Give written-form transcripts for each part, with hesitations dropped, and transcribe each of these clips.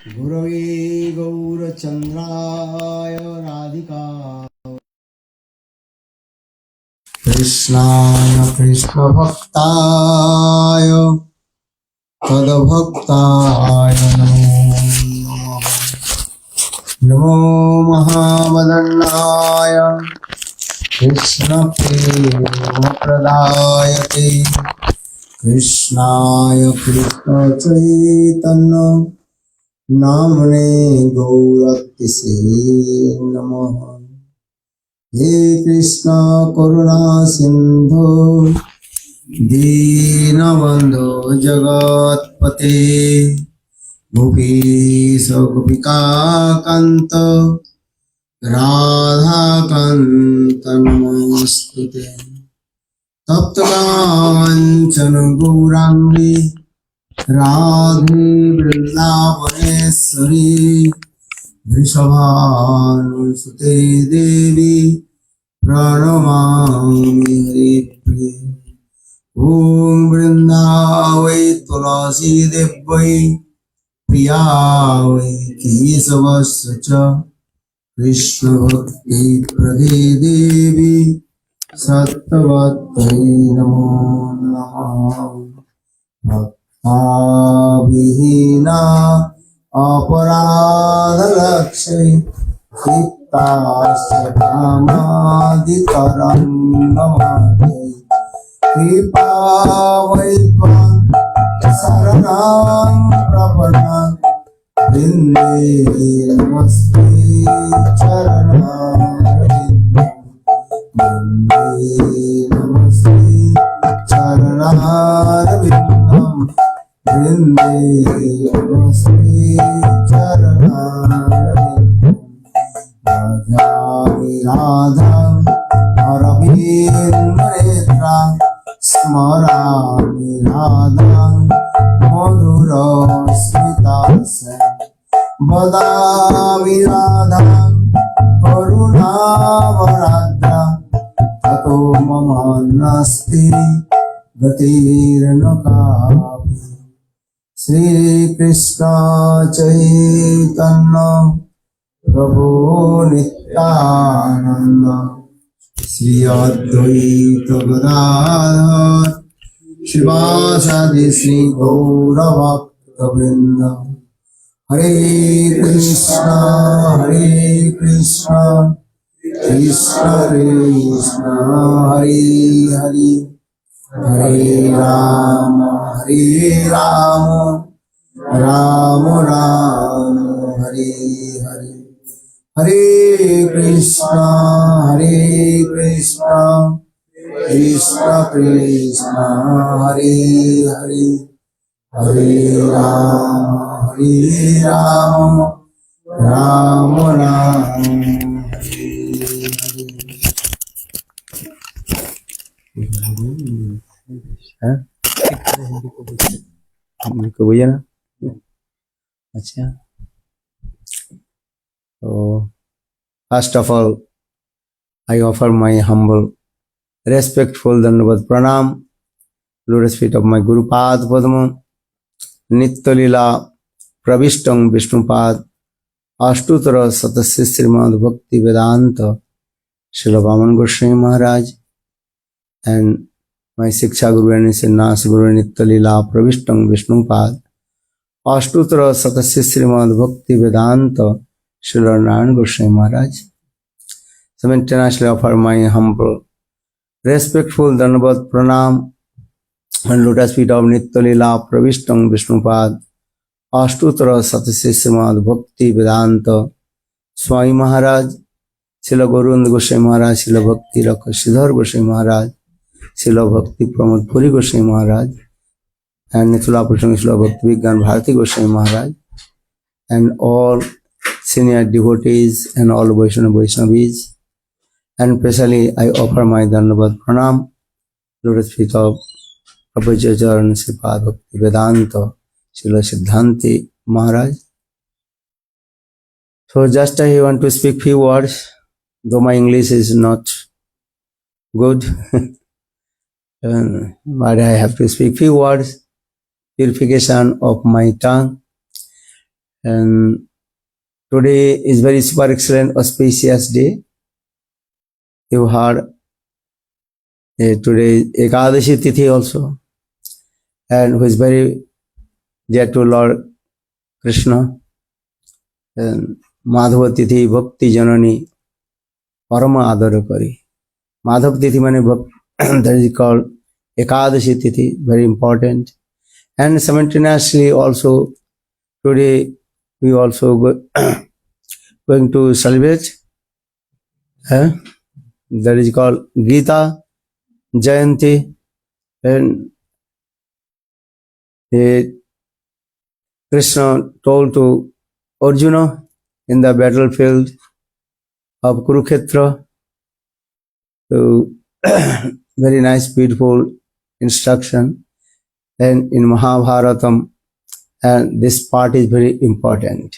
गुरवे गौरचन्द्राय राधिकाय कृष्णाय कृष्णभक्ताय तद्भक्ताय नमो महावदन्नाय कृष्णप्रेमप्रदायते कृष्णाय कृष्णचैतन्य नामने गौरतिसे नमः। हे कृष्ण करुणा सिंधु दीनबंधु जगत्पते गोपीश गोपिकान्त राधाकान्त नमोस्तुते। तप्तकाञ्चन गौराङ्गी राधे वृन्दावनेश्वरी वृषभानुसुते देवी प्रणमामि हरिप्रिये। ॐ वृन्दावै तुलसी देव्यै प्रिया वै केशवस्य च कृष्णभक्ति प्रदे देवी सत्यवत्यै नमो नमः। विहीना अपराधलक्ष्य क्षिप्ताश्च कामादितरङ्गमाद्यै कृपा वै त्वां शरणं प्रपन्ना वृन्दे नमस्ते चरणारविन्दं वन्दे नमस्ते चरणारविन्दं वृन्दे नमस्ते चरणारविन्दं। राधामि राधां अरविन्दनेत्रां स्मरामि राधां मधुरस्मितास्यां वदामि राधां करुणावराद्रां ततो मम नास्ति गतिर्न कापि। श्री कृष्ण चैतन्य प्रभु नित्यानंद श्री अद्वैत गदाधर शिवासादि श्री गौरभक्तवृंद। हरे कृष्ण कृष्ण कृष्ण हरे हरे हरे राम राम राम हरे हरे। हरे कृष्ण कृष्ण कृष्ण हरे हरे हरे राम राम राम हरे हरे। हिंदी को भैया ना। अच्छा, तो first of all I offer my humble respectful dandavat pranam lotus feet of my Guru Pad Padma Nitya Lila Pravishtam Vishnupad Ashtutara Satasya Srimad Bhakti Vedanta Srila Vaman Goswami Maharaj and my Siksha Guru and Sannyas Guru Nitya Lila Pravishtam Vishnupad Ashtutara Satasya Srimad Bhakti Vedanta Srila Narayan Goswami Maharaj. Simultaneously offer my humble respectful dandavat pranam and lotus feet of Nitya Lila Pravishtam Vishnupad Ashtutara Satasya Srimad Bhakti Vedanta Swami Maharaj, Srila Gauranga Goswami Maharaj, Srila Bhakti Rakshidhar Goswami Maharaj, Srila Bhakti Pramod Puri Goswami Maharaj, and Nithula Prasanga Srila Bhakti Vigyan Bharati Goswami Maharaj, and all senior devotees and all Vaishnavis, and especially I offer my Dandavat Pranam, lotus feet of Prabhupada Sripad Bhakti Vedanta, Srila Siddhanti Maharaj. So just I want to speak few words, though my English is not good, but I have to speak few words, purification of my tongue. And today is very super excellent auspicious day. You heard today Ekadashi Tithi also, and who is very dear to Lord Krishna. And Madhava Tithi Bhakti Janani Parama Adara Kari. Madhav Tithi mane that is called Ekadashi Tithi, very important. And simultaneously also today we also going to celebrate that is called Gita Jayanti, and Krishna told to Arjuna in the battlefield of Kurukshetra. So very nice, beautiful instruction. And in Mahabharatam, and this part is very important.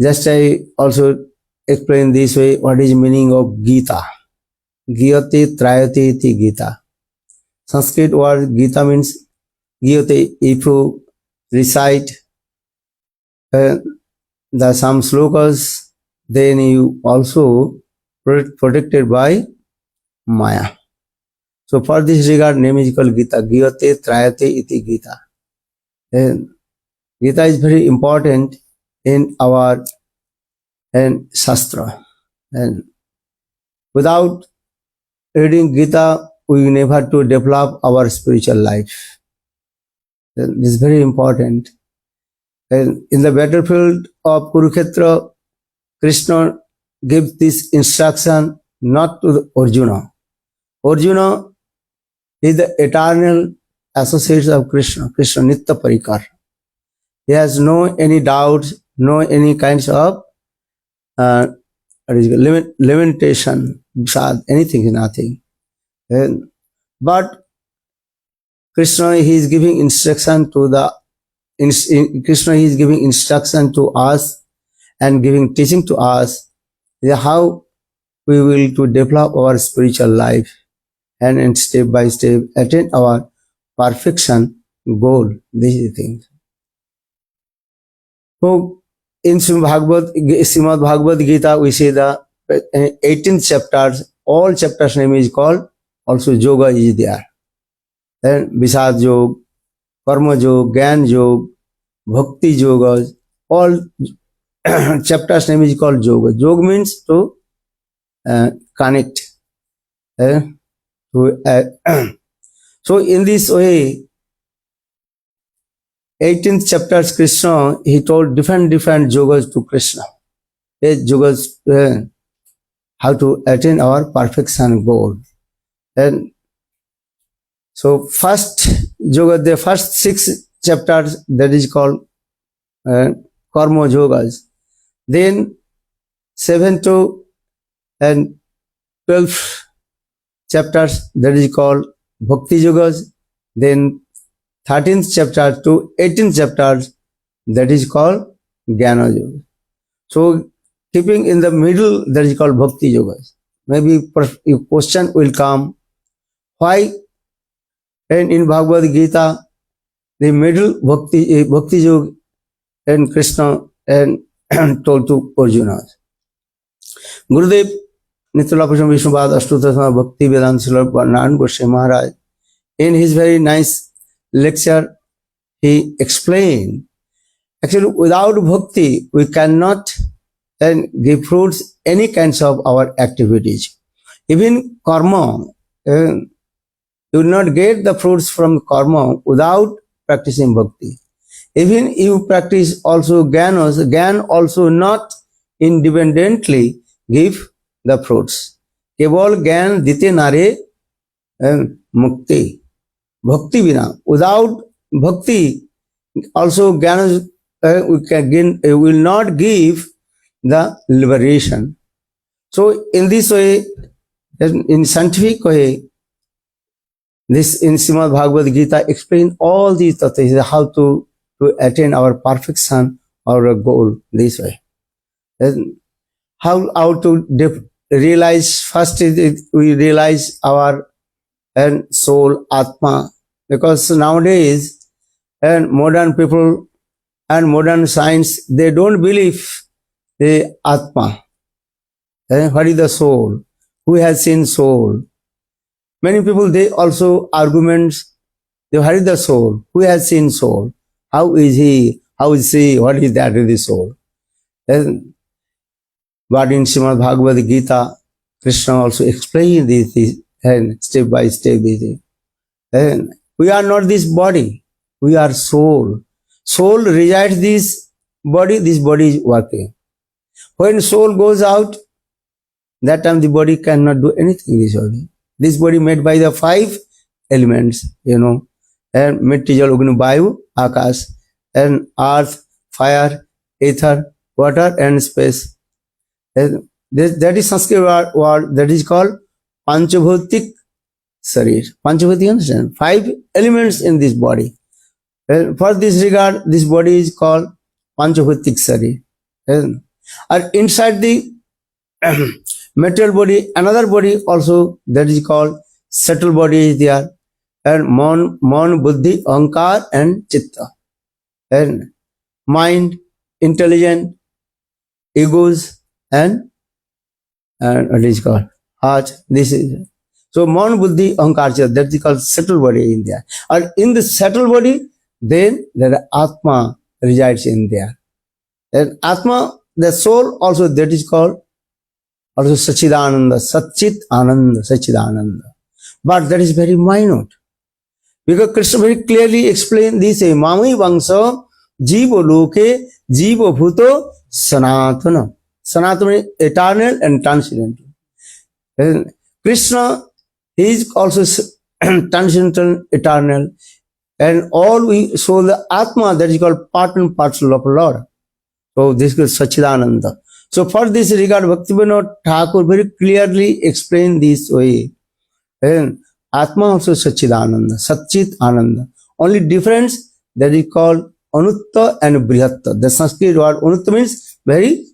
Just I also explain this way, what is meaning of Gita. Giyate Trayate iti Gita. Sanskrit word Gita means Giyate, if you recite the some slokas, then you also protected by Maya. So for this regard, name is called Gita. Giyate Trayate iti Gita. And Gita is very important in our Shastra. And without reading Gita, we never to develop our spiritual life. And this is very important. And in the battlefield of Kurukshetra, Krishna gives this instruction not to Arjuna. Arjuna is the eternal associate of Krishna, Krishna Nitya Parikar. He has no any doubts, no any kinds of limitation, anything, nothing. But Krishna, he is giving instruction to Krishna, he is giving instruction to us and giving teaching to us how we will to develop our spiritual life and step by step attain our perfection goal. This is the thing. So in Srimad Bhagavad Gita, we see the 18th chapters, all chapters name is called, also yoga is there. Then Visad Yoga, Karma Yoga, Gyan Yoga, Bhakti Yoga, all chapters name is called yoga. Yoga means to connect. So in this way, 18th chapters Krishna, he told different yogas to Krishna. Yogas, how to attain our perfection goal. And so first yoga, the first 6 chapters, that is called Karma Yogas. Then 7 to and 12 chapters, that is called Bhakti Yogas. Then 13th chapter to 18th chapters, that is called Jnana Yoga. So keeping in the middle, that is called Bhakti Yogas. Maybe a question will come, why and in Bhagavad Gita, the middle Bhakti Yoga and Krishna and told to Arjuna. Gurudev Nityalakshmi Vishnupada Ashtutasana Bhakti Vedanta Srila Naran Goswami Maharaj, in his very nice lecture, he explained, actually without bhakti, we cannot give fruits any kinds of our activities. Even karma, you will not get the fruits from karma without practicing bhakti. Even you practice also Gyan also not independently give the fruits. Keval Gyan dite nare mukti. Bhakti vina. Without bhakti, also Jnana will not give the liberation. So in this way, in scientific way, this in Srimad Bhagavad Gita explain all these things, how to attain our perfection, our goal this way. And how to realize, first we realize our soul, Atma, because nowadays and modern people and modern science, they don't believe the Atma. What is the soul? Who has seen soul? Many people, they also arguments, what is the soul? Who has seen soul? How is he? How is he? What is that with the soul? And but in Srimad Bhagavad Gita, Krishna also explained this and step by step this. And we are not this body. We are soul. Soul resides this body is working. When soul goes out, that time the body cannot do anything this body. This body made by the 5 elements, and Mitti, Jal, Agni, Vayu, Akash, and earth, fire, ether, water, and space. And that is Sanskrit word that is called Panchabhutik Sarir. Panchabhuti, understand? 5 elements in this body. And for this regard, this body is called Panchabhutik Sarir. And inside the material body, another body also that is called subtle body is there. And Mon, Buddhi, Ahankar, and Chitta. And mind, intelligent, egos, and what is called heart. This is so Mon, Buddhi, Ahankar, Chitta. That is called subtle body in there. And in the subtle body, then the Atma resides in there. And Atma, the soul, also that is called also Sachidananda, Satchit Ananda, Sachidananda. But that is very minute. Because Krishna very clearly explained this, Mami Vangsa, Jiva Loke, Jiva Bhuto, Sanatana. Sanatana is eternal and transcendental. And Krishna is also transcendental, eternal. And all we show the Atma, that is called part and parcel of Lord. So this is Sachidananda. So for this regard, Bhaktivinoda Thakur very clearly explained this way. And Atma also Sachidananda, Satchit Ananda. Only difference that is called Anutta and Brihatta. The Sanskrit word Anutta means very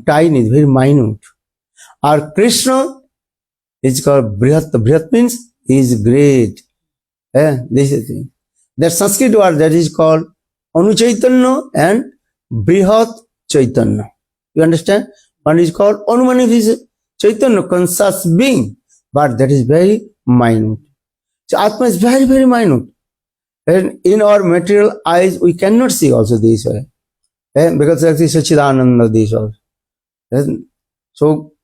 tiny, very minute. Our Krishna is called Brihatta. Brihatta means he is great. This is the thing. That Sanskrit word that is called Anu Chaitanya and Brihat Chaitanya. You understand? One is called Anumani, is Chaitanya, conscious being, but that is very minute. So Atma is very, very minute. And in our material eyes, we cannot see also this way. Because that is Sachidananda, this also. So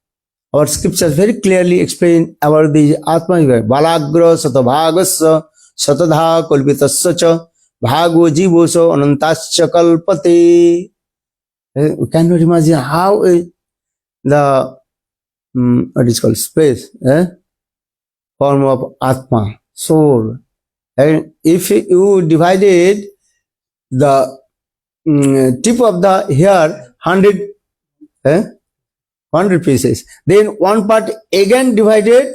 our scriptures very clearly explain about the Atma. Balagra satabhagasya satadha kalpitasya cha bhago jivoso anantasya kalpate. We cannot imagine how the what is called space, form of Atma, soul. And if you divided the tip of the hair 100 pieces, then one part again divided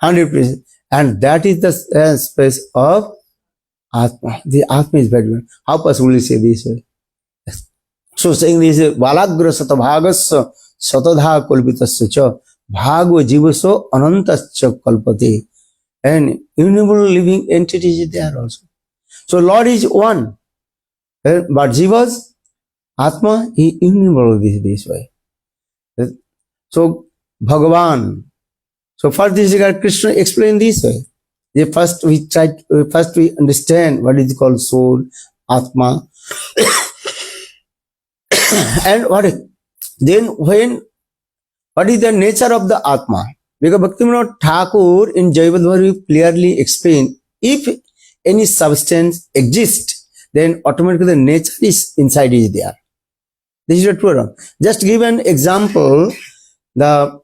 100 pieces, and that is the space of Atma. The Atma is very good. How possible you say this way? So saying this, Balagra satabhagasya satadha kalpitasya cha bhago jivaso anantasya kalpate. And innumerable living entities is there also. So Lord is one. But Jivas, Atma, is innumerable this way. So Bhagavan. So for this regard, Krishna explained this way. First we understand what is called soul, Atma. And what is the nature of the Atma? Because Bhaktivinoda Thakur in Jayavadvari clearly explained, if any substance exists, then automatically the nature is inside is there. This is a true. Just give an example, the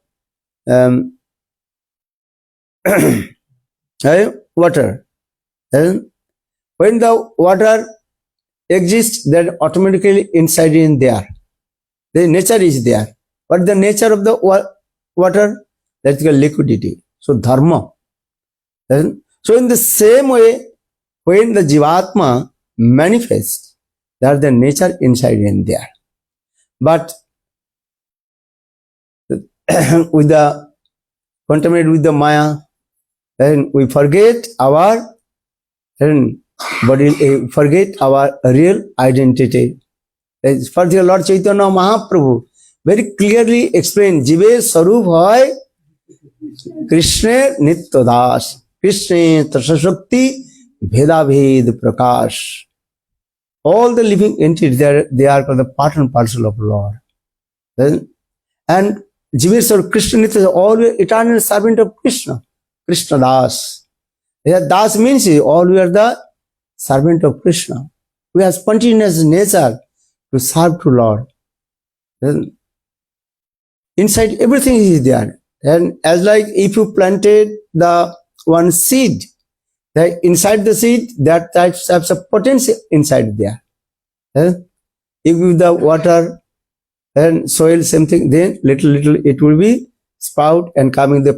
water. When the water exists, then automatically inside in there. The nature is there. But the nature of the water, that's called liquidity. So dharma. So in the same way, when the Jivatma manifests, there's the nature inside in there. But with the contaminated with the Maya, then we forget our but we forget our real identity. Further, Lord Chaitanya Mahaprabhu very clearly explained, Jive Sarup Hoy Krishna Nitya Das, Krishna Trasashakti Bheda Bhed Prakash. All the living entities, they are called the part and parcel of Lord. And Jive Sarup Krishna Nitya is always eternal servant of Krishna, Krishna Das. Das means all we are the servant of Krishna. We have spontaneous nature to serve to Lord. Then inside everything is there. And as like if you planted the one seed, that inside the seed, that types of potential inside there. You give the water and soil, something, then little it will be sprout and coming the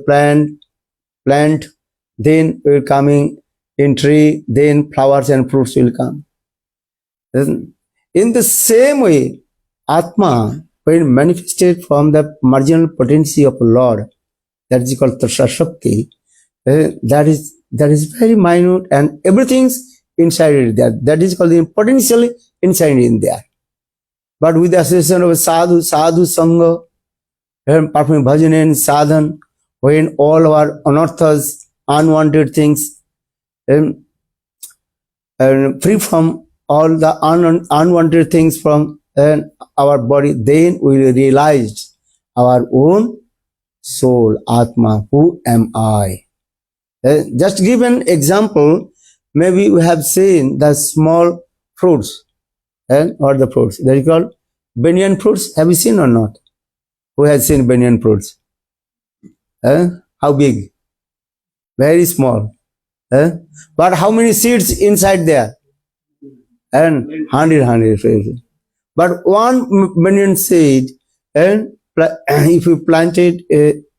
plant, then will coming in tree, then flowers and fruits will come. In the same way, Atma, when manifested from the marginal potency of Lord, that is called Trasha Shakti, that is very minute and everything's inside it there. That is called the potential inside in there. But with the association of sadhu sangha, and performing bhajan and sadhan, when all our unearthas, unwanted things, and free from all the unwanted things from our body, then we realized our own soul, Atma, who am I? Just give an example, maybe we have seen the small fruits, or the fruits, they are called banyan fruits. Have you seen or not? Who has seen banyan fruits? How big? Very small. But how many seeds inside there? And 100. But one banyan seed, and if you plant it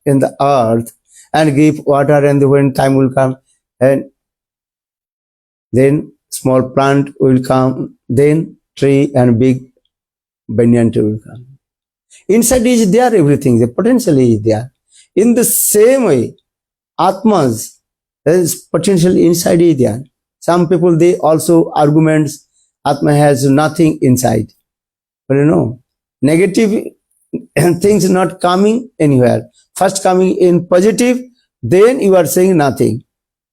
in the earth and give water, and when time will come, and then small plant will come, then tree and big banyan tree will come. Inside is there everything, the potential is there. In the same way, Atmas, there is potential inside is there. Some people, they also arguments, Atma has nothing inside. But negative things not coming anywhere. First coming in positive, then you are saying nothing.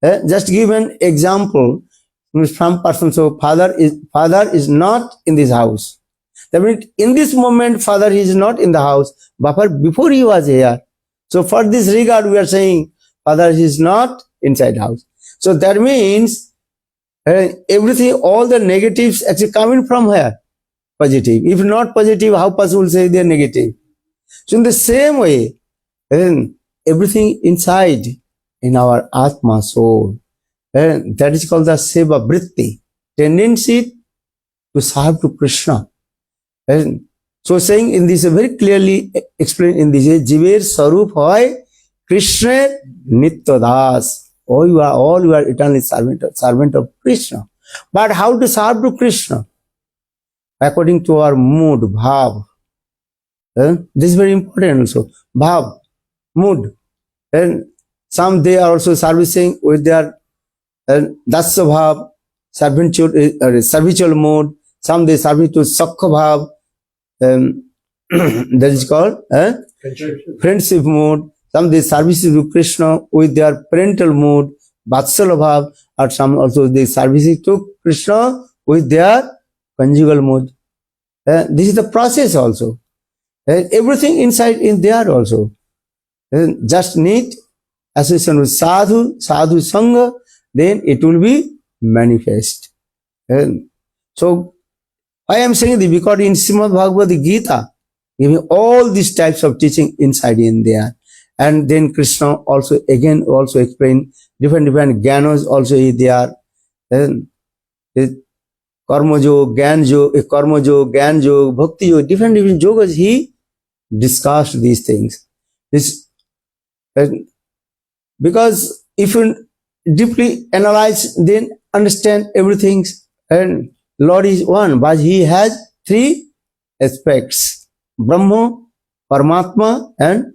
Just give an example from person. So father is not in this house. That means in this moment, father is not in the house, but before he was here. So for this regard, we are saying father is not inside house. So that means everything, all the negatives actually coming from where? Positive. If not positive, how possible to say they are negative? So in the same way, everything inside in our Atma soul, that is called the Seva Vritti, tendency to serve to Krishna. So saying in this, very clearly explained in this, Jiver Sarup Hoy Krishna Nitya Das. Oh, you are eternally servant of Krishna. But how to serve to Krishna? According to our mood, bhav. This is very important also. Bhav, mood. And some they are also servicing with their dasya bhav, servitual mode. Some they service to sakha bhav. That is called friendship mode. Some they service to Krishna with their parental mood, vatsala bhav, or some also they service to Krishna with their conjugal mood. This is the process also. Everything inside is there also. Just need association with sadhu sangha, then it will be manifest. So I am saying this because in Srimad Bhagavad Gita, giving all these types of teaching inside in there. And then Krishna also explain different jnanas also is there. Then karma yoga, gyan yoga, bhakti yoga, different yogas, he discussed these things. Because if you deeply analyze, then understand everything. And Lord is one, but he has three aspects: Brahma, Paramatma, and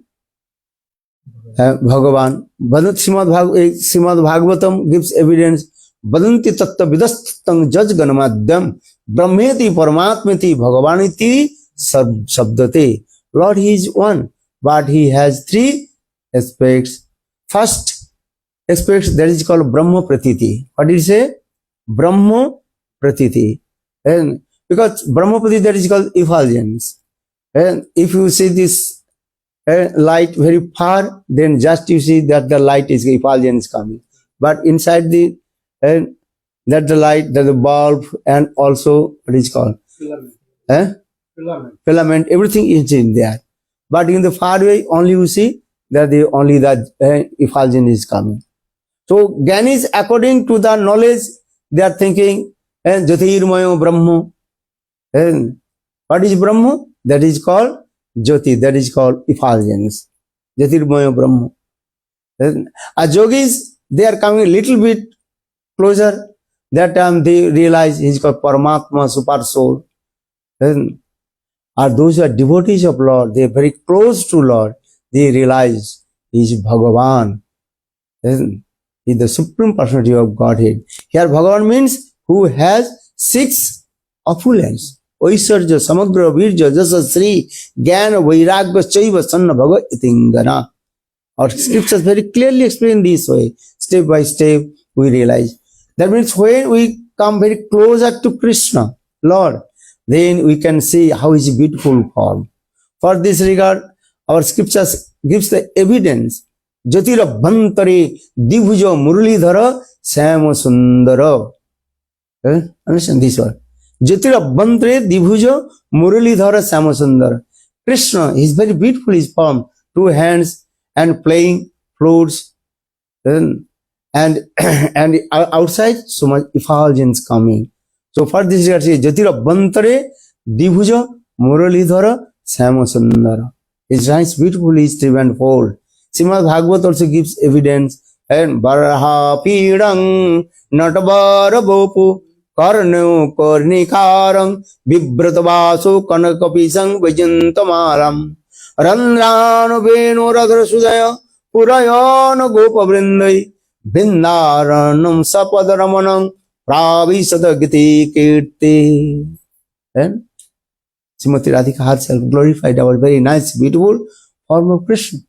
Bhagavan. Srimad Bhagavatam gives evidence वदन्ति तत्त्वविदस्ततं जजगणमाद्यं ब्रह्मेति परमात्मेति भगवानिति शब्दते. Lord, he is one, but he has three aspects. First aspect, that is called Brahma Pratiti. What did he say? Brahma Pratiti. And because Brahma Pratiti, that is called effulgence. And if you see this light very far, then just you see that the light is effulgence coming. But inside the that the light, that the bulb, and also what is called filament, everything is in there. But in the far away, only you see that only that effulgence is coming. So Gyanis, according to the knowledge, they are thinking Jyotirmaya Brahma. And what is Brahma? That is called Jyoti, that is called effulgence. Jyotirmaya Brahma. And yogis, they are coming a little bit closer. That time they realize he is called Paramatma, super soul. And those who are devotees of Lord, they are very close to Lord. They realize he is Bhagavan. He is the supreme personality of Godhead. Here Bhagavan means who has 6 opulence. Oisarja, Samagra, Virja, Jasa, Sri, Gyana, Vairagya, Chaiva, Sanna, Bhagavad Itingana. Our scriptures very clearly explain this way. Step by step, we realize. That means when we come very closer to Krishna, Lord, then we can see how his beautiful form. For this regard, our scriptures gives the evidence. Jyotira Bhantare Dibhuja Muralidhara Syama Sundara. Understand this word? Jyotira Bhantare Dibhuja Muralidhara Syama Sundara. Krishna is very beautiful, his form. 2 hands and playing flutes. And outside, so much effulgence coming. So for this regard, Jyotira Bhantare Dibhuja Muralidhara Syama Sundara. His nice, beautiful is 3-fold. Srimad Bhagavad also gives evidence. And Baraha Pidang Natabara Bopu Karnu Kornikarang Vibratavaso Kanakapisang Vajantamaram Randrano Venu Radha Sudaya Purayana Gopa Vrindai Bindaranam Sapadaramanam Pravisada Giti Kirti. And Srimati Radhika herself glorified our very nice, beautiful form of Krishna.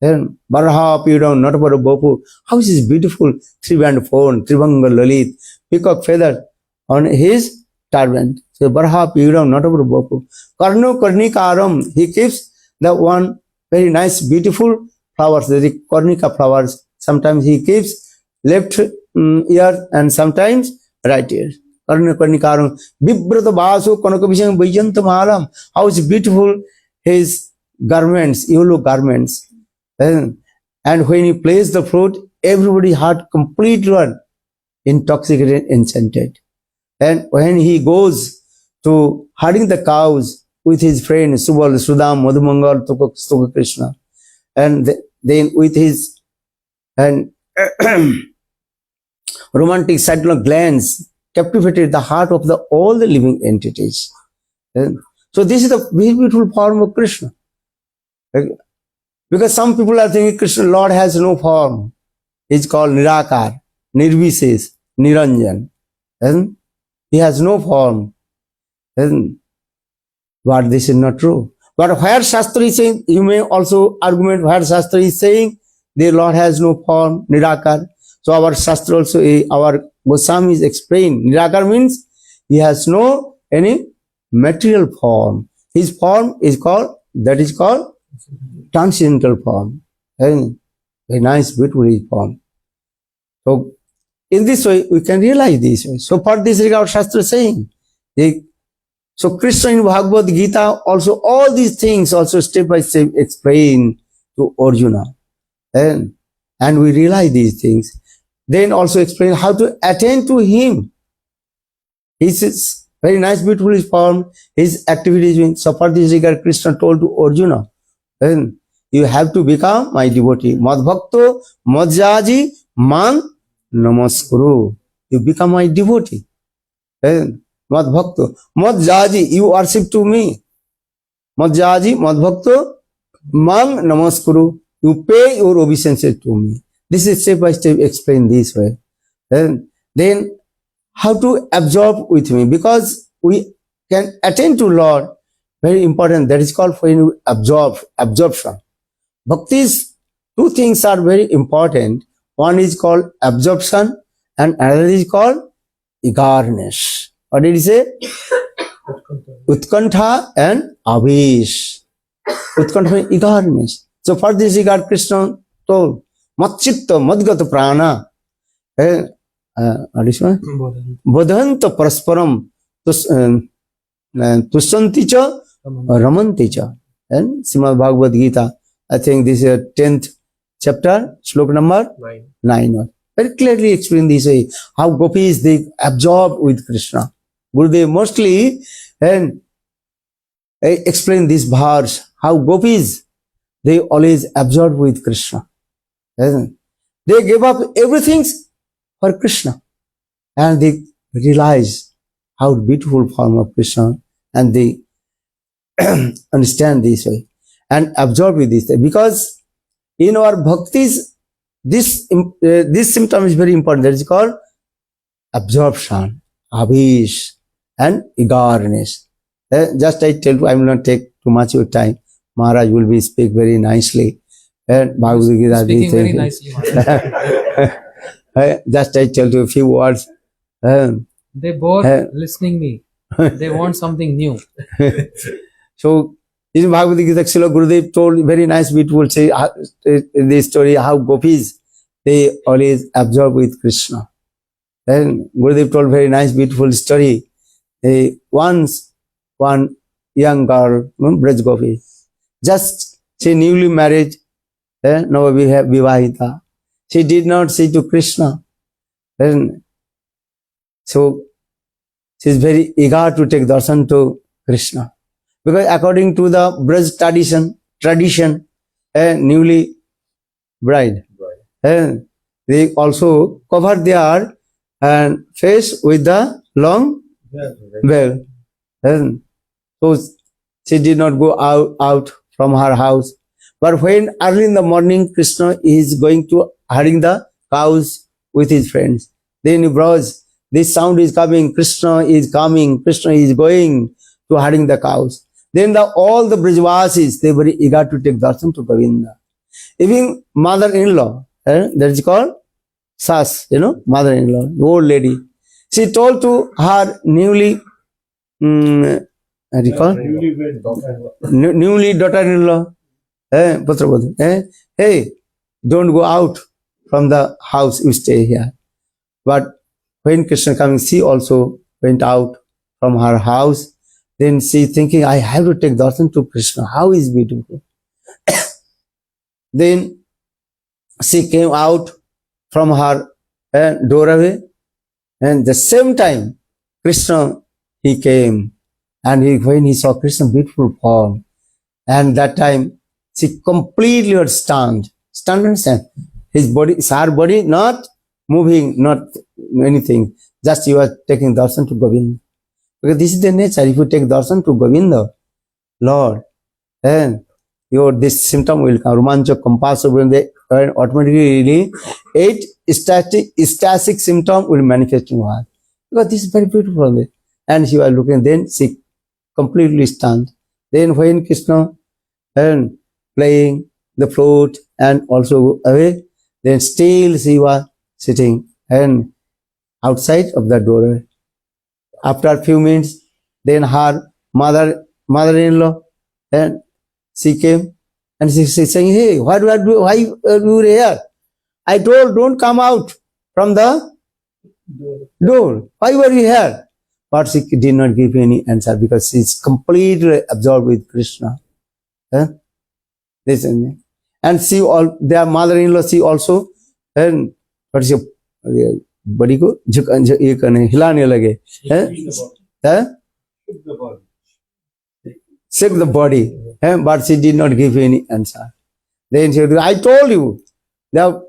Then Baraha Pidam Natabara Bopu. How is this beautiful 3-band Trivanga Lalit, peacock feather on his turban. So Baraha Pidam Natabara Bopu. Karno Karnikaram. He keeps the one very nice, beautiful flowers, the Karnika flowers. Sometimes he keeps left ear and sometimes right ear. Karno Karnikaram. Bibrata Basu Kanakabhisham Vajantamalam. How is beautiful his garments, yellow garments. And when he plays the flute, everybody heart completely one intoxicated, enchanted. And when he goes to herding the cows with his friend Subal, Sudam, Madhumangal, Tuka Krishna, and then with his romantic subtle glance captivated the heart of all the living entities. And so this is the very beautiful form of Krishna. Because some people are thinking Krishna, Lord has no form. It's called Nirakar, Nirvises, Niranjan. And he has no form. And but this is not true. But where Shastra is saying, you may also argument where Shastra is saying the Lord has no form, Nirakar. So our Shastra also, our Goswamis explain, Nirakar means he has no any material form. His form is called, that is called transcendental form. And very nice, beautiful form. So in this way, we can realize this way. So for this regard, Shastra is saying, so Krishna in Bhagavad Gita also all these things also step by step explain to Arjuna. And we realize these things. Then also explain how to attain to him. His very nice, beautiful form, his activities. So for this regard, Krishna told to Arjuna, then you have to become my devotee. Madbhakto madjaji man namaskuru. You become my devotee. Then Madbhakto madjaji, you worship to me. Madjaji madbhakto man namaskuru. You pay your obeisance to me. This is step by step explained this way. Then how to absorb with me, because we can attain to Lord, very important. That is called when you absorption. Bhakti's two things are very important. One is called absorption and another is called eagerness. What did he say? Utkantha and Avish. Utkantha and eagerness. So for this regard, Krishna told, Matchitta Madgata Prana. Additional? Bodhanta Parasparam Tushanti cha Ramanti cha. And Srimad Bhagavad Gita, I think this is 10th chapter, slok number 9. Very clearly explain this way, how gopis they absorb with Krishna. Gurudev mostly and explain this verse, how gopis they always absorb with Krishna. They gave up everything for Krishna and they realize how beautiful form of Krishna and they understand this way and absorb with this way. Because in our bhaktis, this symptom is very important. That is called absorption, avish, and eagerness. Just I tell you, I will not take too much of your time. Maharaj will be speak very nicely. And Bhagavad Gita Speaking very nicely. just I tell you a few words. They both listening me. They want something new. So in Bhagavad Gita, Srila Gurudev told very nice, beautiful say this story how gopis they always absorb with Krishna. Then Gurudev told very nice, beautiful story. Once one young girl, Braj Gopi, just she newly married, Vivahita. She did not say to Krishna. Then so she is very eager to take darshan to Krishna. Because according to the Braj tradition, newly bride, they also cover their face with the long veil. So she did not go out from her house. But when early in the morning Krishna is going to herding the cows with his friends, then he browse, this sound is coming, Krishna is coming, Krishna is going to herding the cows. Then all the Brajvasis, they were eager to take darshan to Govinda. Even mother-in-law, that is called Sas, mother-in-law, old lady. She told to her newly daughter-in-law, hey, don't go out from the house, you stay here. But when Krishna coming, she also went out from her house. Then she thinking, I have to take darshan to Krishna. How is beautiful. Then she came out from her doorway, and the same time Krishna he came, and when he saw Krishna beautiful form, and that time she completely was stunned. Understand? His body, her body not moving, not anything. Just you are taking darshan to Govinda. Because this is the nature. If you take darshan to Govinda, Lord, then this symptom will come. Romancha, compulsive, and automatically 8 ecstatic symptom will manifest in her. Because this is very beautiful. And she was looking, then she completely stunned. Then when Krishna and playing the flute and also away, then still she was sitting and outside of the door. After a few minutes, then her mother-in-law, and she came and she saying, hey, why you are here? I told, don't come out from the door. Why were you here? But she did not give any answer because she is completely absorbed with Krishna. Listen. And she their mother-in-law, she also, and what is your body को ये करने हिलाने लगे, shake the body, but she did not give any answer. Then she said, I told you, the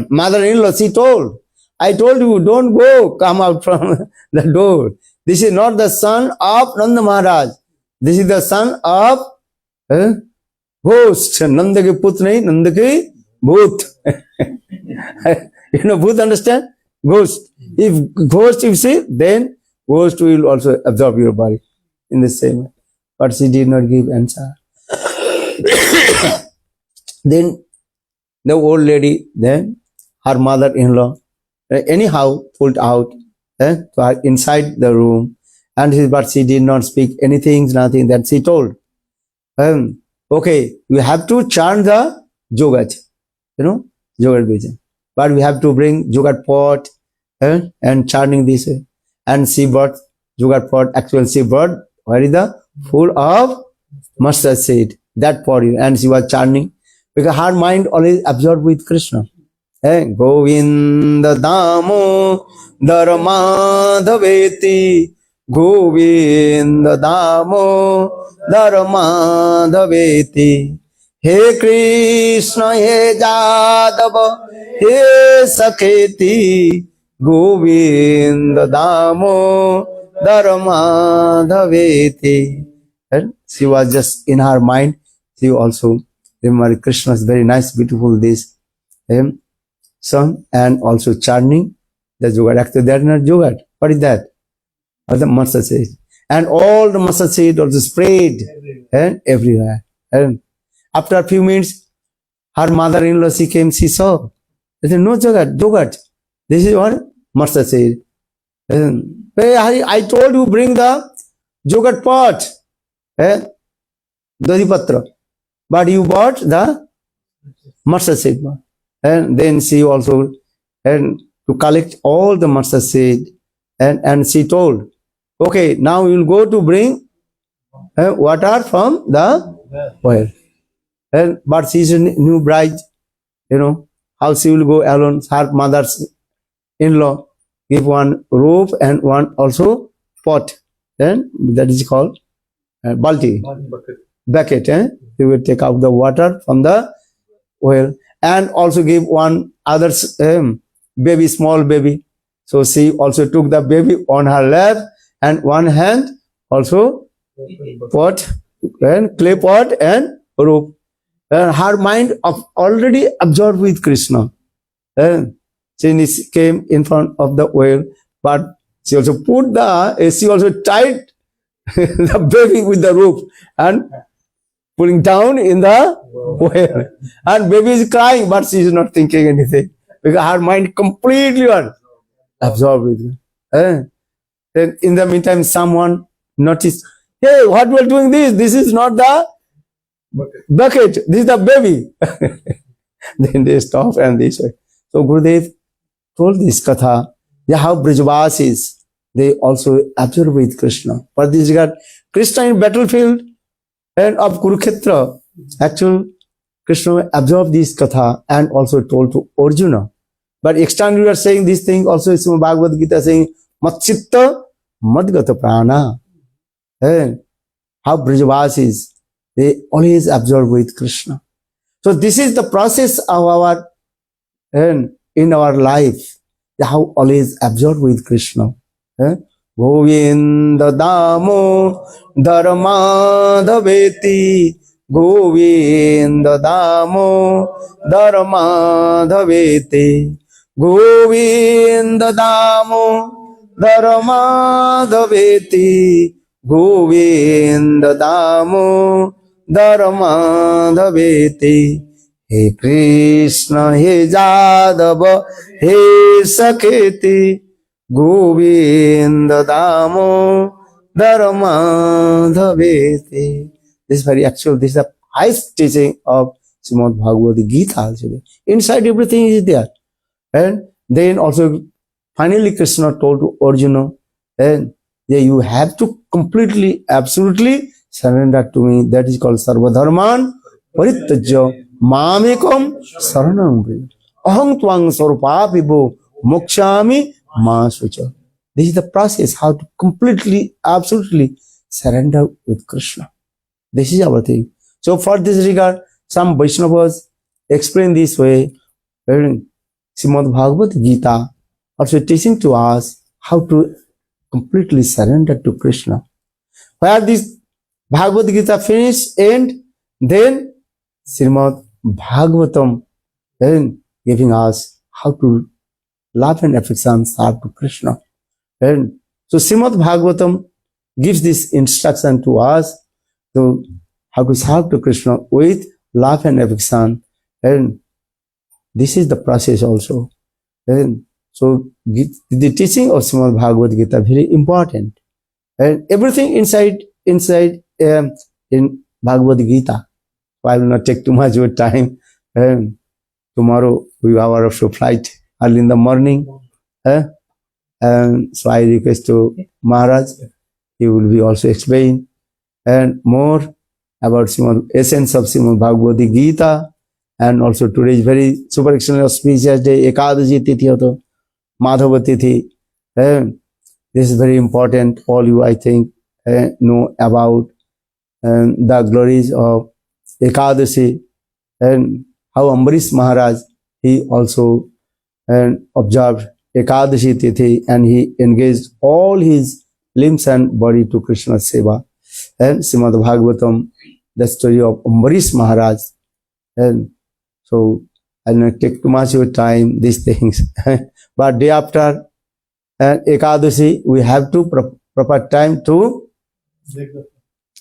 mother-in-law, she told, I told you, don't go, come out from the door. This is not the son of Nanda Maharaj. This is the son of ghost. Nanda ke put nahi, Nanda ke bhoot. Bhoot understand? Ghost. If ghost you see, then ghost will also absorb your body in the same way. But she did not give answer. Then the old lady, then her mother-in-law, anyhow pulled out to her inside the room, but she did not speak anything, nothing. Then she told, okay, you have to chant the Jogat, Jogat Vijan. But we have to bring Jogat pot and chanting this way. And she brought Jogat pot. Actually, she brought, where is the full of mustard seed, that pot, and she was chanting because her mind always absorbed with Krishna. Govinda Damo Dharmadhaveti, Govinda Damo Dharmadhaveti. He Krishna, He Jadava, He Sakheti, Govinda Damo Dharmadhaveti. And she was just in her mind, she also remember Krishna's very nice, beautiful this song, and also chanting the Jogat. Actually, that is not Jogat. What is that? Or the mustard seed. And all the mustard seed also spread and everywhere. And after a few minutes, her mother-in-law, she came, she saw. They said, no Jogat, Jogat. This is what? Mustard seed. And, hey, I told you bring the Jogat pot. Dodipatra. But you bought the mustard seed. And then she also to collect all the mustard seed. And she told, okay, now you will go to bring water from the well. But she is a new bride, how she will go alone. Her mother-in-law give one rope and one also pot. And that is called balti, bucket. He will take out the water from the well. And also give one other baby, small baby. So she also took the baby on her lap and one hand also pot and clay pot and rope. Her mind already absorbed with Krishna. She came in front of the well, but she also she also tied the baby with the rope and pulling down in the well. And baby is crying, but she is not thinking anything because her mind completely absorbed with it. Then in the meantime, someone noticed, hey, what we are doing this? This is not the bucket. This is the baby. Then they stop and this way. So Gurudev told this katha, how Brajavasis, they also absorb with Krishna. For this regard, Krishna in battlefield and of Kurukshetra, actually Krishna absorbed this katha and also told to Arjuna. But externally we are saying this thing also is Bhagavad Gita saying, Matchitta Madgata Prana. How Brajavasis, they always absorb with Krishna. So this is the process of our, in our life, how always absorb with Krishna. Govinda Damo Dharmadhaveti, Govinda Damo Dharmadhaveti, Govinda Damo Dharmadhaveti, Govinda Damo Dharmadhaveti. He Krishna, He Jadava, He Sakheti, Govinda Damo Dharmadhaveti. This is very actual, this is the highest teaching of Srimad Bhagavad Gita actually. Inside everything is there. And then also finally Krishna told to Arjuna, and you have to completely, absolutely surrender to me. That is called Sarvadharman Parityajya Mamekam Saranam Vriya. Aham Tvang Swarupa Vibho Mokshami Masucha. This is the process, how to completely, absolutely surrender with Krishna. This is our thing. So for this regard, some Vaishnavas explain this way. Srimad Bhagavad Gita also teaching to us how to completely surrender to Krishna. Where this Bhagavad Gita finished and then Srimad Bhagavatam then giving us how to love and affection serve to Krishna. And so Srimad Bhagavatam gives this instruction to us to how to serve to Krishna with love and affection. And this is the process also. And so the teaching of Srimad Bhagavad Gita very important. And everything inside in Bhagavad Gita. So I will not take too much of your time. And tomorrow we have our flight early in the morning. And so I request to Maharaj, he will be also explain and more about essence of Srimad Bhagavad Gita. And also today is very super excellent auspicious day, Ekadashi Tithi Hoto, Madhava Tithi. And this is very important. All you, I think, know about the glories of Ekadashi and how Ambarish Maharaj, he also observed Ekadashi Tithi and he engaged all his limbs and body to Krishna's seva. And Srimad Bhagavatam, the story of Ambarish Maharaj. And so I'll not take too much of your time, these things. But day after Ekadashi, we have to proper time to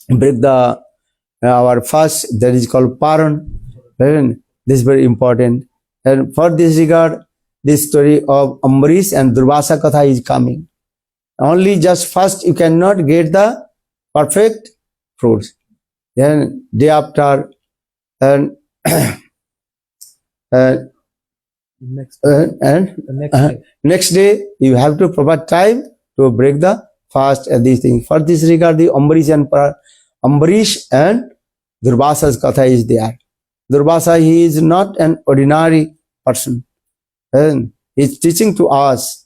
break the our fast, that is called Paran. And this is very important. And for this regard, this story of Ambarish and Durvasa Katha is coming. Only just first you cannot get the perfect fruits. Then day after and next day you have to proper time to break the fast and these things. For this regard, the Ambarish and Durvasa's Katha is there. Durvasa, he is not an ordinary person. And he is teaching to us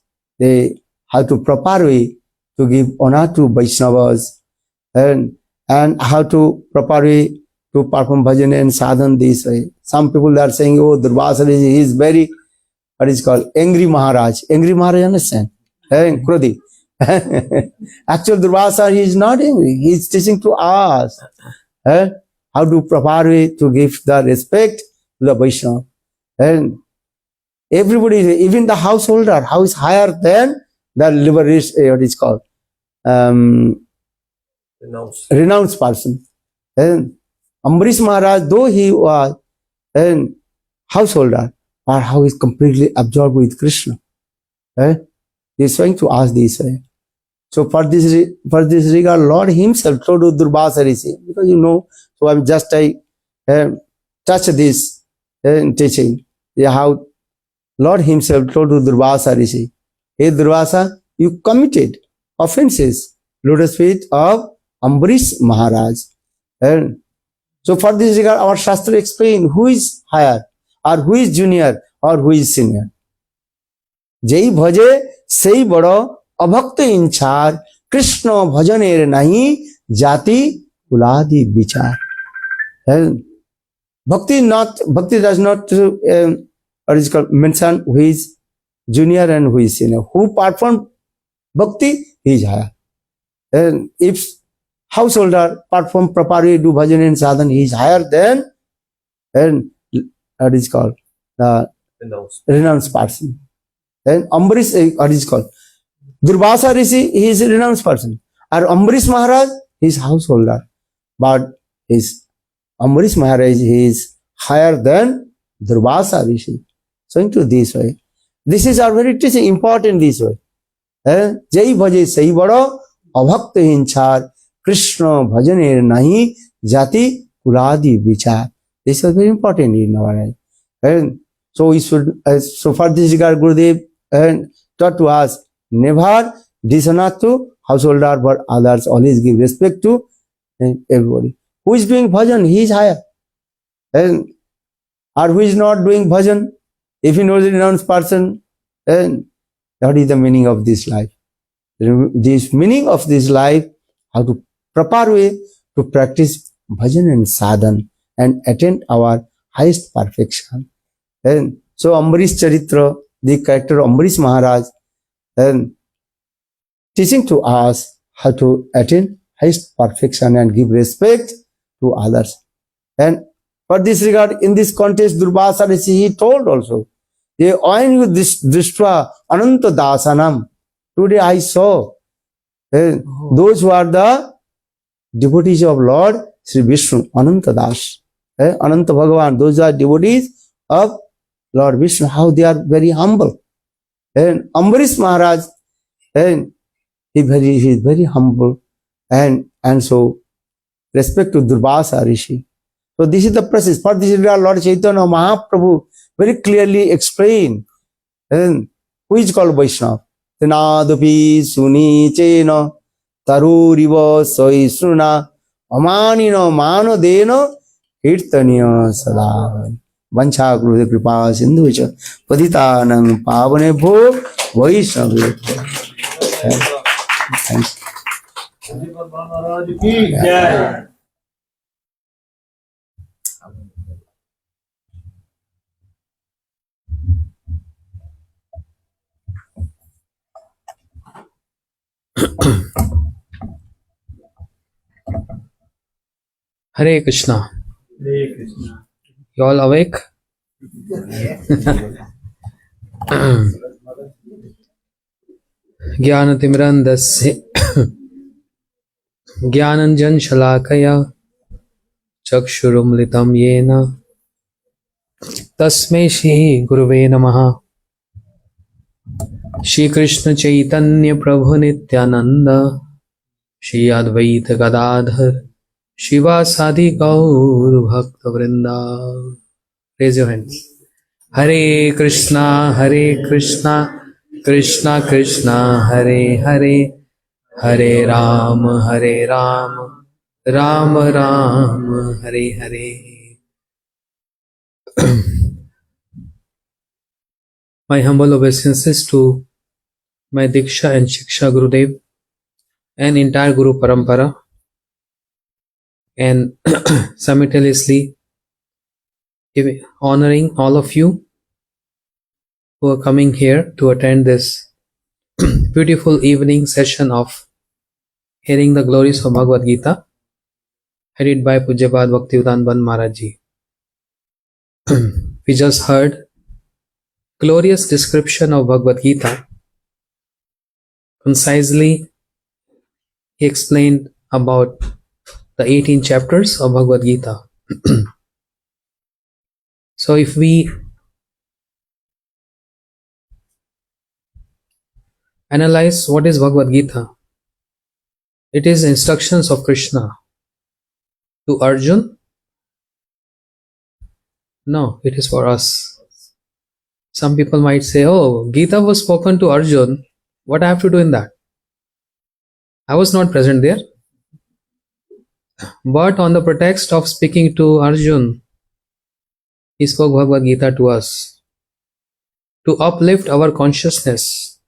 how to proper way to give honor to Vaishnavas and how to proper way to perform bhajan and sadhan this way. Some people are saying, oh, Durvasa is very, what is called, angry Maharaj. Angry Maharaj, understand? Krodhi. Actual Durvasa, he is not angry. He is teaching to us how to proper way to give the respect to the Vaishnava. And everybody, even the householder, how is higher than the liberation, what is called, renounced person. And Ambarish Maharaj, though he was a householder, but how he is completely absorbed with Krishna. He is trying to ask this way. So for this regard, Lord himself told to Durvasa Rishi, because you know, so I'm just touch this teaching, how Lord himself told to Durvasa Rishi, hey Durvasa, you committed offenses, lotus feet of Ambarish Maharaj. And so for this regard, our Shastra explain who is higher, or who is junior, or who is senior. Jai bhaje sei bado abhakta inchar, Krishna bhajaner nahi jati kuladi vichar. Bhakti does not what is called mention who is junior and who is senior. Who perform bhakti, he is higher. And if householder perform properly, do bhajan and sadhan, he is higher than what is called the renounced person. And Ambarish, what is called Durvasa Rishi, he is a renounced person. Or Ambarish Maharaj, he is householder. But Ambarish Maharaj, he is higher than Durvasa Rishi. So into this way. This is our very teaching, important this way. Jai bhaje sai bado abhakta hinchar, Krishna bhajaner nahi jati kuladi vichar. This is very important in our life. And so we should, so for this regard, Gurudev taught to us, never dishonor to householder, but others, always give respect to everybody. Who is doing bhajan, he is higher. And or who is not doing bhajan, if he knows the renounced person, then what is the meaning of this life? This meaning of this life, how to proper way to practice bhajan and sadhan and attain our highest perfection. And so Ambarish Charitra, the character of Ambarish Maharaj, and teaching to us how to attain highest perfection and give respect to others. And for this regard, in this context, Durvasa Rishi, he told also, They when you Drishva Ananta Dasanam. Today I saw those who are the devotees of Lord Sri Vishnu, Ananta Das, Ananta Bhagavan. Those are devotees of Lord Vishnu. How they are very humble. And Ambarish Maharaj, and he is very humble, and so respect to Durvasa Rishi. So this is the process. For this is Lord Chaitanya Mahaprabhu very clearly explained. And who is called Vaishnava? Tenadapi suni chena taruriva soisruna amanino mano deno kirtaniya sada. Vancha Gurudev Kripa Sindhu Vicha Patitanang Pavane Bho Vaishnava. Thanks. Hare Krishna. Hare Krishna. You all awake? Jnanatimrandasya Jnananjan Shalakaya Chakshurumlitam Yena Tasmai Shri Guruve Namaha. Shri Krishna Chaitanya Prabhu Nityananda Shri Advaita Gadadhar Shivasadi Gaur Bhakta Vrinda. Raise your hands. Hare Krishna, Krishna Krishna, Hare Hare, Hare Ram, Ram Ram, Hare Hare. My humble obeisances to my Diksha and Shiksha Gurudev and entire Guru Parampara, and simultaneously honoring all of you who are coming here to attend this beautiful evening session of hearing the glories of Bhagavad Gita, headed by Pujyapad Bhaktivedanta Ban Maharaj Ji. We just heard glorious description of Bhagavad Gita. Concisely, he explained about the 18 chapters of Bhagavad Gita. So if we analyze what is Bhagavad Gita, it is instructions of Krishna to Arjun. No, it is for us. Some people might say, oh, Gita was spoken to Arjun. What I have to do in that? I was not present there. But on the pretext of speaking to Arjun, he spoke Bhagavad Gita to us to uplift our consciousness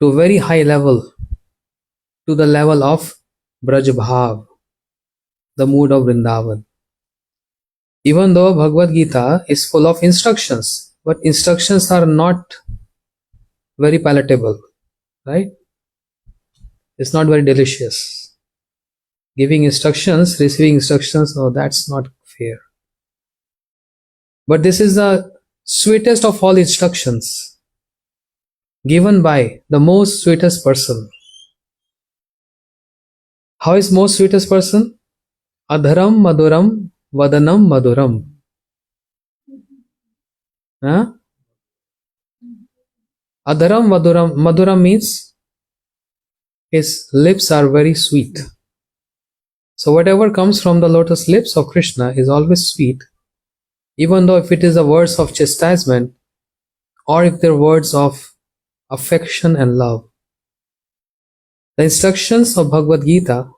to a very high level, to the level of Braj Bhav, the mood of Vrindavan. Even though Bhagavad Gita is full of instructions, but instructions are not very palatable, right? It's not very delicious. Giving instructions, receiving instructions, oh, that's not fair. But this is the sweetest of all instructions, given by the most sweetest person. How is most sweetest person? Adharam Maduram Vadanam Maduram. Huh? Adharam Maduram means his lips are very sweet. So whatever comes from the lotus lips of Krishna is always sweet, even though if it is the words of chastisement or if they're words of affection and love. The instructions of Bhagavad Gita,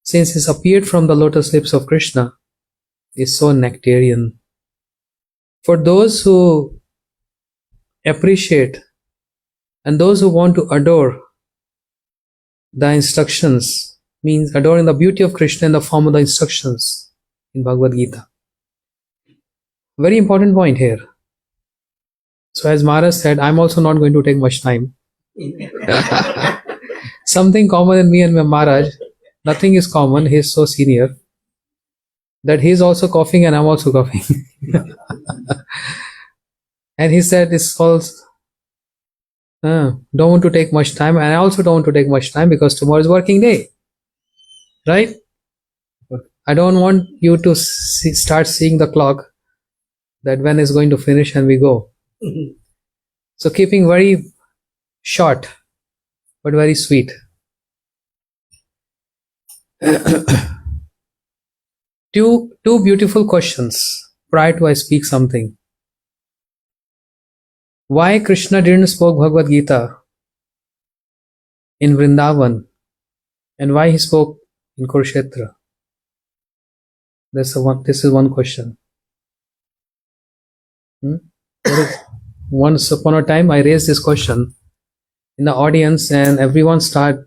since it's appeared from the lotus lips of Krishna, is so nectarian. For those who appreciate and those who want to adore the instructions, means adoring the beauty of Krishna in the form of the instructions in Bhagavad Gita. Very important point here. So as Maharaj said, I'm also not going to take much time. Something common in me and my Maharaj, nothing is common, he is so senior, that he is also coughing and I'm also coughing. And he said, it's all, don't want to take much time. And I also don't want to take much time because tomorrow is working day. Right? I don't want you to start seeing the clock that when is going to finish and we go. So keeping very short, but very sweet. Two beautiful questions prior to I speak something. Why Krishna didn't spoke Bhagavad Gita in Vrindavan and why he spoke in Kurukshetra? This is one question. Once upon a time, I raised this question in the audience, and everyone started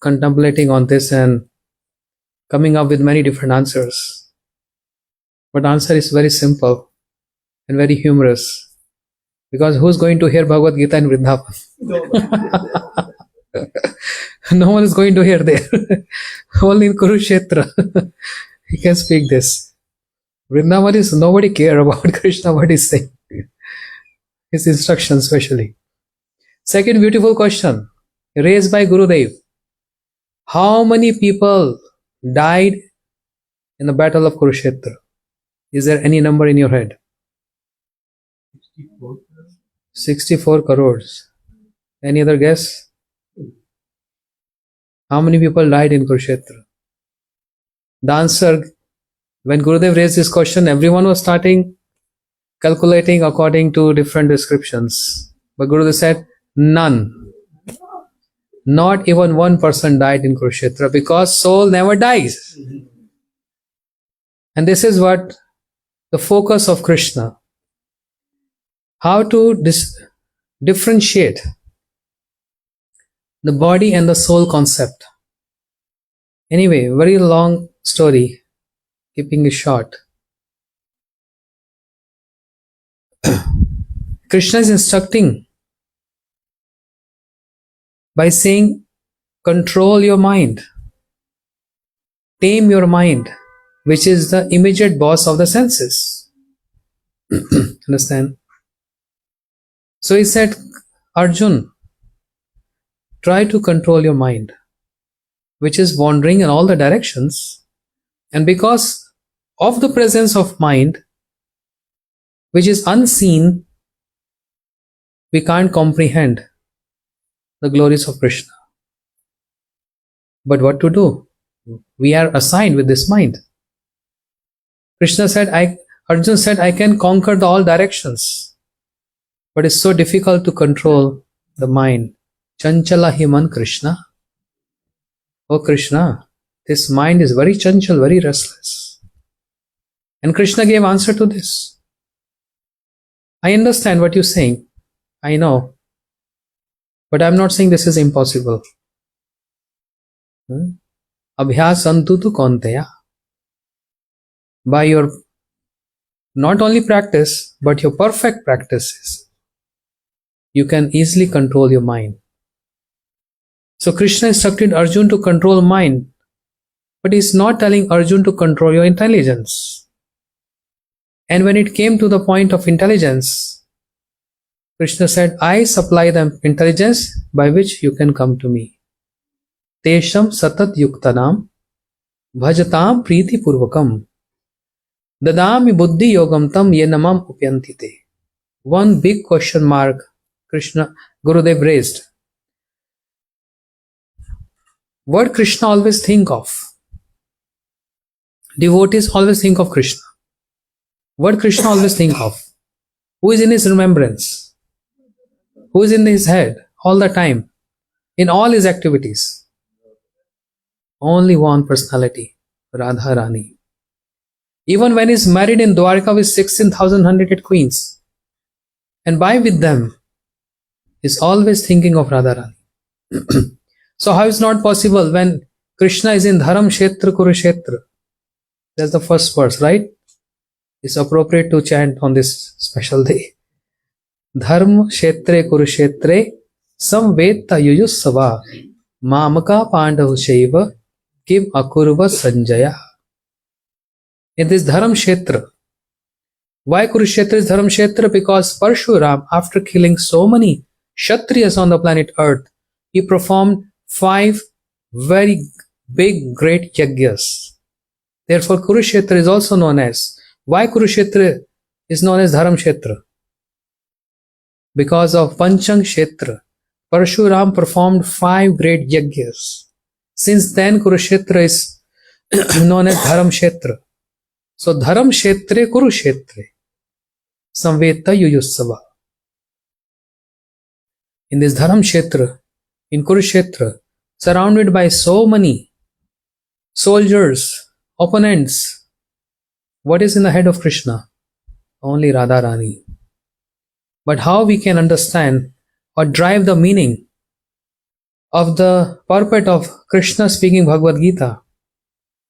contemplating on this and coming up with many different answers. But the answer is very simple and very humorous. Because who's going to hear Bhagavad Gita in Vrindavan? No one is going to hear there. Only in Kurukshetra. You can speak this. Vrindavan is nobody care about Krishna, what he's saying. His instructions especially. Second beautiful question raised by Gurudev. How many people died in the battle of Kurukshetra? Is there any number in your head? 64 crores. Any other guess? How many people died in Kurukshetra? The answer, when Gurudev raised this question, everyone was starting calculating according to different descriptions. But Gurudev said, none. Not even one person died in Kurukshetra because soul never dies. And this is what the focus of Krishna. How to differentiate the body and the soul concept. Anyway, very long story, keeping it short. Krishna is instructing by saying, control your mind, tame your mind, which is the immediate boss of the senses. Understand? So he said, Arjun, try to control your mind, which is wandering in all the directions. And because of the presence of mind, which is unseen, we can't comprehend the glories of Krishna. But what to do? We are assigned with this mind. Arjun said, I can conquer the all directions. But it's so difficult to control the mind. Chanchala himan Krishna. Oh Krishna, this mind is very chanchal, very restless. And Krishna gave answer to this. I understand what you're saying. I know. But I'm not saying this is impossible. Abhyasantu tu kaunteya. By your not only practice, but your perfect practices, you can easily control your mind. So Krishna instructed Arjun to control mind, but he's not telling Arjun to control your intelligence. And when it came to the point of intelligence, Krishna said, I supply the intelligence by which you can come to me. Tesham satat yuktanam bhajatam priti purvakam dadami buddhi yogam tam yenamam upyantite. One big question mark Gurudev raised. What Krishna always think of? Devotees always think of Krishna. What Krishna always think of? Who is in his remembrance? Who is in his head all the time? In all his activities? Only one personality, Radha Rani. Even when he's married in Dwarka with 16,100 queens, and by with them, is always thinking of Radharani. So how is not possible when Krishna is in Dharam Kshetra Kurukshetra? That's the first verse, right? It's appropriate to chant on this special day. Dharma Kshetre Kurukshetre Samveta Yuyusava Mamaka Pandav Shaiva Kim Akurva Sanjaya. In this Dharam Kshetra, Why Kurukshetra is Dharamkshetra? Because Parshuram, after killing so many Kshatriyas on the planet Earth, he performed 5 very big, great yagyas. Therefore, Kurukshetra is also known as. Why Kurukshetra is known as Dharamkshetra? Because of Panchang Kshetra. Parshuram performed 5 great yagyas. Since then, Kurukshetra is known as Dharamkshetra. So, Dharamkshetre Kurukshetre Samveta Yuyusava. In this Dharamkshetra, in Kurukshetra, surrounded by so many soldiers, opponents, what is in the head of Krishna? Only Radharani. But how we can understand or drive the meaning of the purport of Krishna speaking Bhagavad Gita?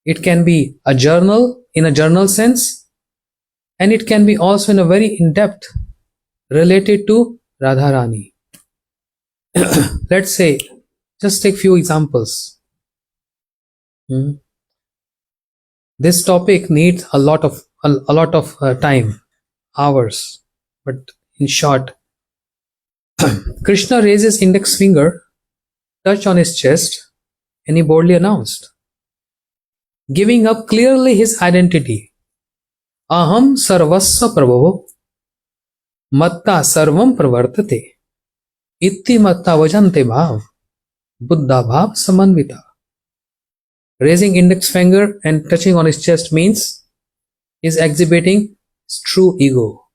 It can be a journal, in a journal sense, and it can be also in a very in-depth related to Radharani. Let's say, just take few examples. This topic needs a lot of time, hours, but in short, Krishna raises index finger, touched on his chest, and he boldly announced, giving up clearly his identity. Aham sarvasya prabhavo matta sarvam pravartate itti matta vajante bhav buddha bhav samanvita. Raising index finger and touching on his chest means he is exhibiting his true ego,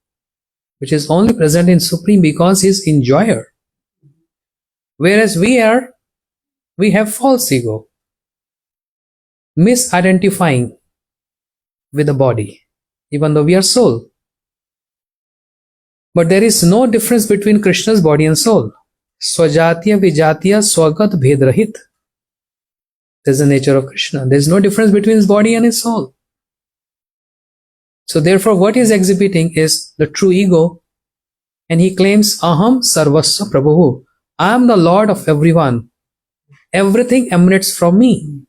which is only present in Supreme because he is enjoyer. Whereas we have false ego, misidentifying with the body, even though we are soul. But there is no difference between Krishna's body and soul. Swajatiya vijatiya swagat bhedrahit. That is the nature of Krishna. There is no difference between his body and his soul. So therefore what he is exhibiting is the true ego, and he claims, Aham sarvasya prabhu. I am the Lord of everyone. Everything emanates from me.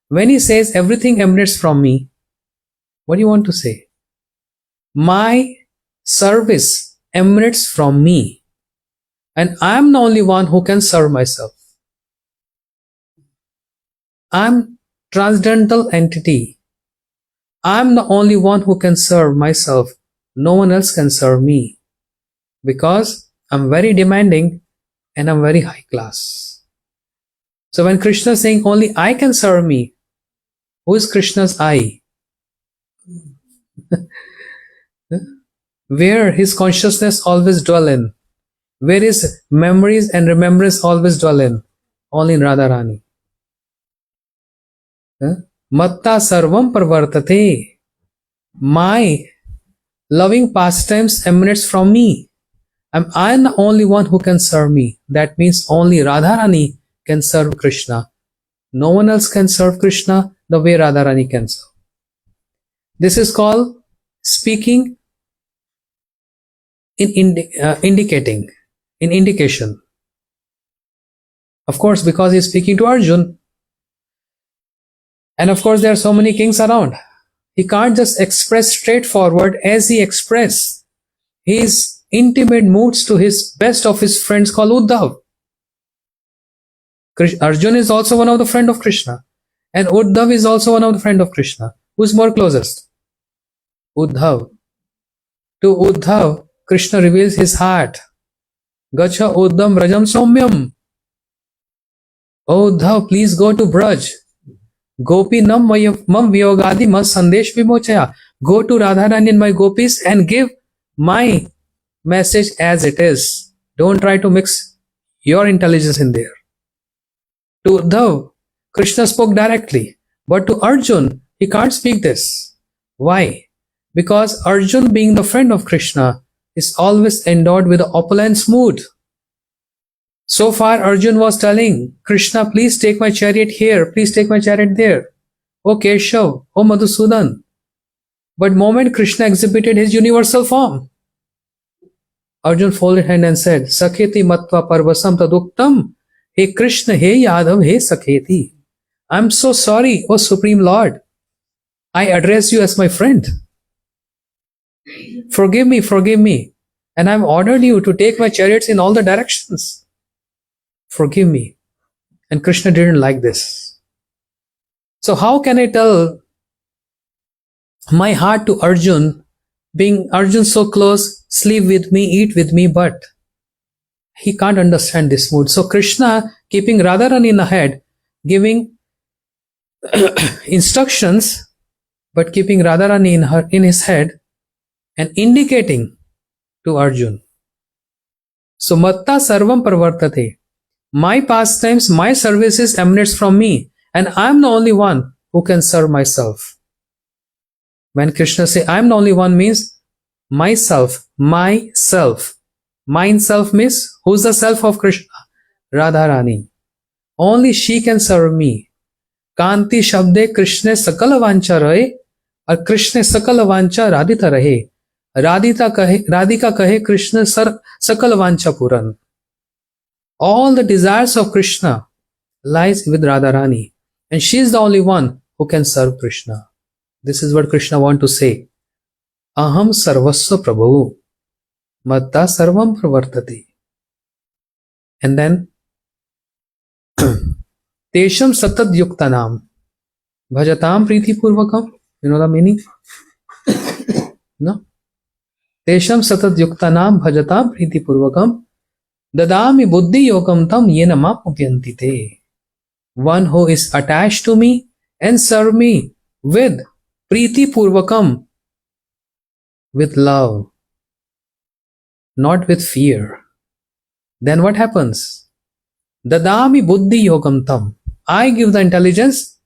When he says everything emanates from me, what do you want to say? My service emanates from me, and I am the only one who can serve myself. I am transcendental entity. I am the only one who can serve myself. No one else can serve me, because I am very demanding and I am very high class. So when Krishna is saying only I can serve me, who is Krishna's I? Where his consciousness always dwell in? Where his memories and remembrance always dwell in? Only in Radharani. Matta sarvam pravartate. My loving pastimes emanates from me. I am the only one who can serve me. That means only Radharani can serve Krishna. No one else can serve Krishna the way Radharani can serve. This is called speaking in indication. Of course, because he is speaking to Arjun. And of course, there are so many kings around. He can't just express straightforward as he expressed his intimate moods to his best of his friends called Uddhav. Arjun is also one of the friend of Krishna. And Uddhav is also one of the friend of Krishna. Who is more closest? Uddhav. To Uddhav, Krishna reveals his heart. Gacha Uddham Rajam Somyam. Oh Uddhav, please go to Braj. Gopi nam mam vyogadi mas sandesh vimochaya. Go to Radharani and my gopis and give my message as it is. Don't try to mix your intelligence in there. To Uddhav, Krishna spoke directly. But to Arjun, he can't speak this. Why? Because Arjun, being the friend of Krishna, is always endowed with the opulence mood. So far, Arjun was telling Krishna, please take my chariot here, please take my chariot there. O Keshav, O Madhusudan. But moment Krishna exhibited his universal form, Arjun folded hand and said, Sakheti matva parvasam taduktam. Hey Krishna, hey Yadav, hey Sakheti. I'm so sorry, O Supreme Lord. I address you as my friend. Forgive me. And I've ordered you to take my chariots in all the directions. Forgive me. And Krishna didn't like this. So how can I tell my heart to Arjun, being Arjun so close, sleep with me, eat with me, but he can't understand this mood. So Krishna, keeping Radharani in the head, giving instructions, but keeping Radharani in his head and indicating to Arjun. So Matta Sarvam Pravartate. My pastimes, my services emanates from me, and I am the only one who can serve myself. When Krishna say I am the only one means myself. Mine self means who's the self of Krishna? Radharani. Only she can serve me. Kanti Shabde Krishna Sakala Vancha Rahe, और कृष्ण सकल वांछा राधिता रहे. Radhika kahe Krishna sakal vancha puran. All the desires of Krishna lies with Radharani, and she is the only one who can serve Krishna. This is what Krishna want to say. Aham sarvasva prabhu matta sarvam pravartate. And then tesham satad yuktanam bhajatam priti purvakam. You know the meaning? No? Tesham satat yuktanam bhajatam priti purvakam dadami buddhi yogam tam yena mapupyanti te. One who is attached to me and serve me with priti purvakam, with love, not with fear. Then what happens? Dadami buddhi yogam tam. I give the intelligence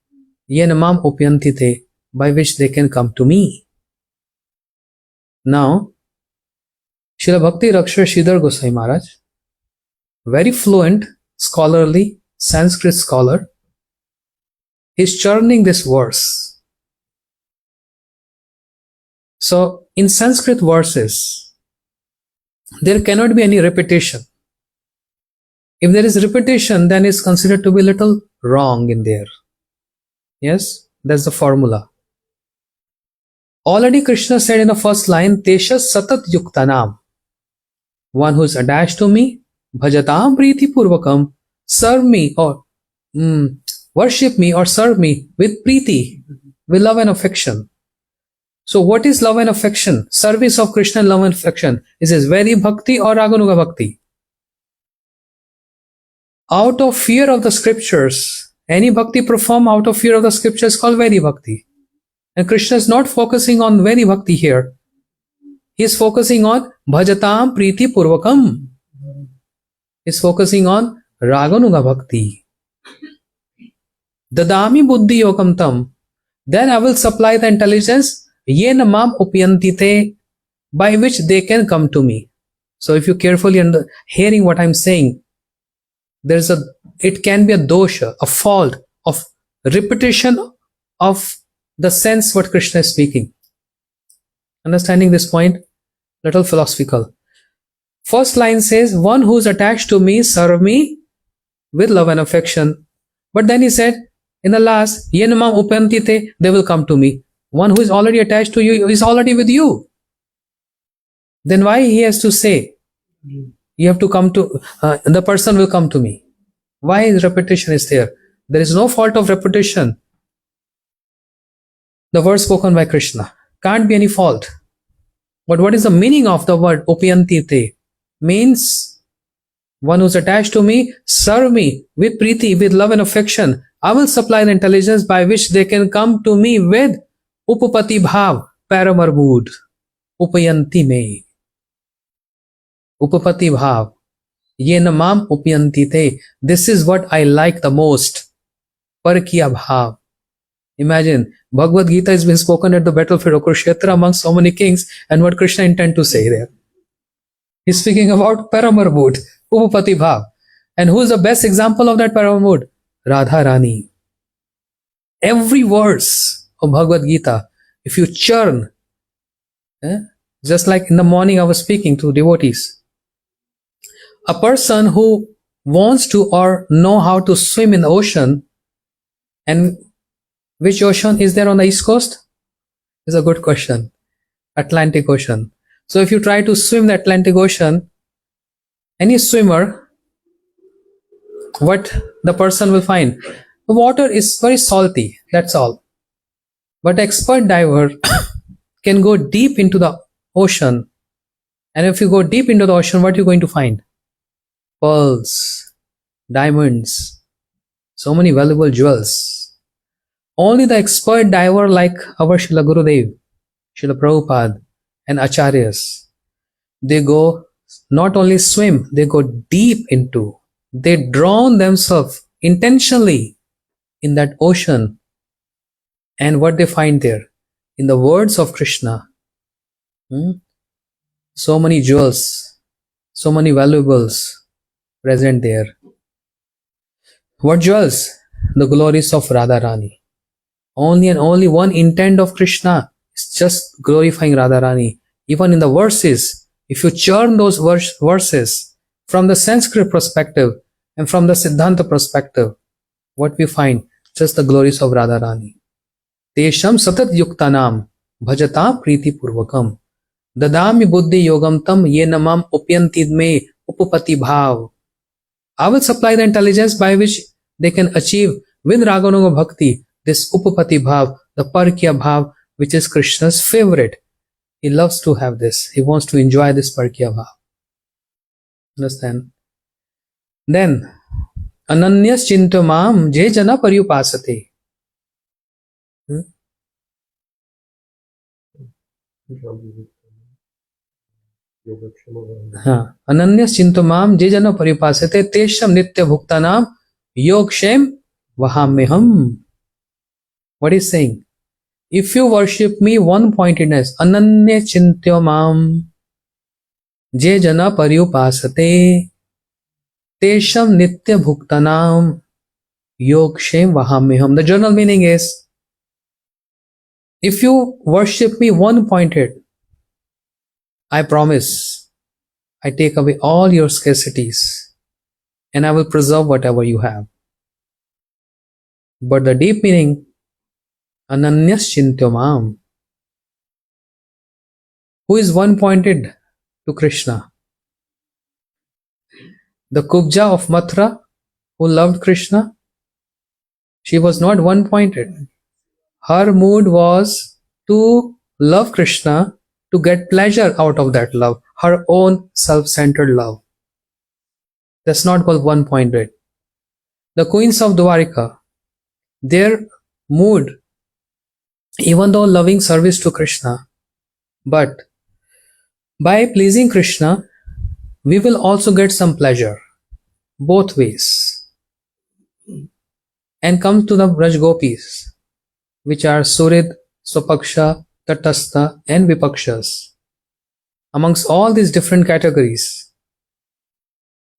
yena mam upyanti te, by which they can come to me. Now, Srila Bhakti Rakshar Sridhar Goswami Maharaj, very fluent, scholarly, Sanskrit scholar, is churning this verse. So, in Sanskrit verses, there cannot be any repetition. If there is repetition, then it's considered to be a little wrong in there. Yes, that's the formula. Already Krishna said in the first line, Tesha Satat Yuktanam. One who is attached to me, Bhajatam Priti Purvakam, serve me or worship me or serve me with Priti, with love and affection. So what is love and affection? Service of Krishna and love and affection. Is this Vaidhi Bhakti or Raganuga Bhakti? Out of fear of the scriptures, any bhakti performed out of fear of the scriptures is called Vaidhi Bhakti. And Krishna is not focusing on Vaidhi Bhakti here. He is focusing on Bhajatam Priti Purvakam. He is focusing on Raganuga Bhakti. Dadami Buddhi Yogam Tam. Then I will supply the intelligence Yena Mam Upyanti Te, by which they can come to me. So if you carefully hearing what I am saying, it can be a dosha, a fault of repetition of the sense what Krishna is speaking. Understanding this point, little philosophical. First line says, one who is attached to me, serve me with love and affection. But then he said, in the last, Yenamam upantite, they will come to me. One who is already attached to you is already with you. Then why he has to say, you have to come to, the person will come to me. Why is repetition is there? There is no fault of repetition. The word spoken by Krishna. Can't be any fault. But what is the meaning of the word upyantite? Means one who is attached to me, serve me with priti, with love and affection. I will supply the intelligence by which they can come to me with upapati bhav, paramar mood. Upayanti me. Upapati bhav. Yena mam upyanti te. This is what I like the most. Parkiya bhav. Imagine, Bhagavad Gita is being spoken at the battlefield of Kurukshetra among so many kings, and what Krishna intend to say there. He's speaking about Paramar mood, Upapati bhav. And who is the best example of that Paramar mood? Radharani. Every verse of Bhagavad Gita, if you churn, just like in the morning I was speaking to devotees, a person who wants to or know how to swim in the ocean, and which ocean is there on the east coast? Is a good question. Atlantic Ocean. So if you try to swim the Atlantic Ocean, any swimmer, what the person will find? The water is very salty, that's all. But expert diver can go deep into the ocean. And if you go deep into the ocean, what are you going to find? Pearls, diamonds, so many valuable jewels. Only the expert diver like our Srila Gurudev, Srila Prabhupada and Acharyas, they go not only swim, they go deep into, they drown themselves intentionally in that ocean. And what they find there? In the words of Krishna, so many jewels, so many valuables present there. What jewels? The glories of Radharani. Only and only one intent of Krishna is just glorifying Radharani. Even in the verses, if you churn those verses from the Sanskrit perspective and from the Siddhanta perspective, what we find? Just the glories of Radharani. Tesham satat yuktanam bhajatam priti purvakam dadami buddhi yogam tam ye namam upyantid me upapati bhav. I will supply the intelligence by which they can achieve with Raganuga Bhakti this upapati bhav, the parkya bhav, which is Krishna's favorite. He loves to have this. He wants to enjoy this parkya bhav. Understand? Then, ananyas chintamam je jana paryupasate. Ananyas chintamam je jana paryupasate tesham nitya bhuktanam yogshem vahamyaham. What is saying? If you worship me one-pointedness, ananya chintamam je jana paryupasate tesham nitya bhuktanam yogshem vahamyaham. The general meaning is, if you worship me one-pointed, I promise, I take away all your scarcities and I will preserve whatever you have. But the deep meaning, ananyas chintamam, who is one-pointed to Krishna? The Kubja of Mathura, who loved Krishna, she was not one-pointed. Her mood was to love Krishna, to get pleasure out of that love, her own self-centered love. That's not called one-pointed. The queens of Dwarika, their mood, even though loving service to Krishna, but by pleasing Krishna, we will also get some pleasure, both ways. And come to the Braj Gopis, which are Surid, Swapaksha, Tatastha and Vipakshas. Amongst all these different categories,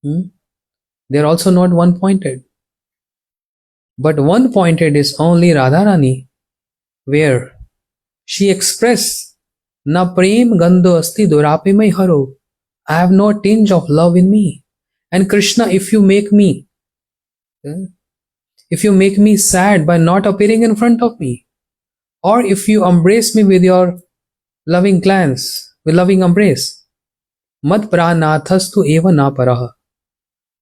they are also not one-pointed. But one-pointed is only Radharani, where she expressed, Na prem gandho asti durapi mai haro. I have no tinge of love in me. And Krishna, if you make me sad by not appearing in front of me, or if you embrace me with your loving glance, with loving embrace, Mad pranathastu eva na paraha.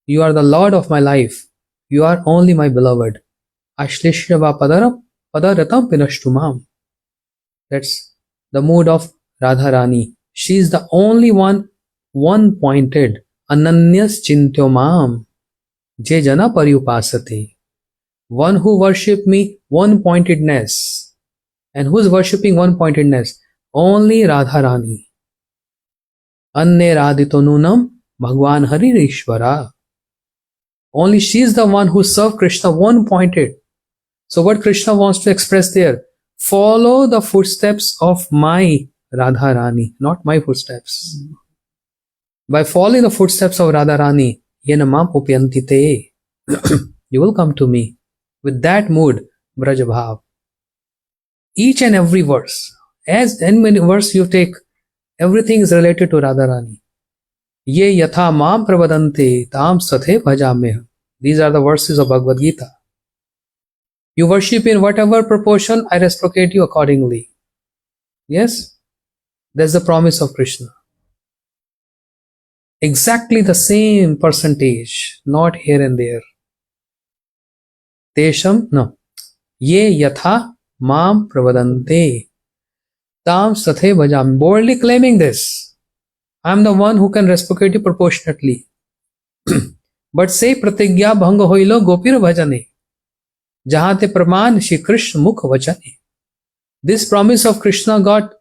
You are the Lord of my life. You are only my beloved. Ashlishya padaratam pinashtumam. That's the mood of Radharani. She is the only one-pointed. Ananyas chintyomam je jana paryupasate. One who worship me one-pointedness. And who is worshipping one-pointedness? Only Radharani. Anne radhitonunam Bhagwan Haririshvara. Only she is the one who served Krishna one-pointed. So what Krishna wants to express there? Follow the footsteps of my Radharani, not my footsteps. By following the footsteps of Radharani, yenamam upyantite. You will come to me with that mood, Brajabhav. Each and every verse, as in many verse you take, everything is related to Radharani. Ye yatha mam pravadante tam sathe bhajameh. These are the verses of Bhagavad Gita. You worship in whatever proportion, I reciprocate you accordingly. Yes, that's the promise of Krishna. Exactly the same percentage, not here and there. Tesham, no. Ye yatha mam pravadante. Tam sathe bhajam. Boldly claiming this. I'm the one who can reciprocate you proportionately. But say pratigya bhang hoilo gopir bhajane. Jahan te praman Shri Krishna mukh vachane. This promise of Krishna got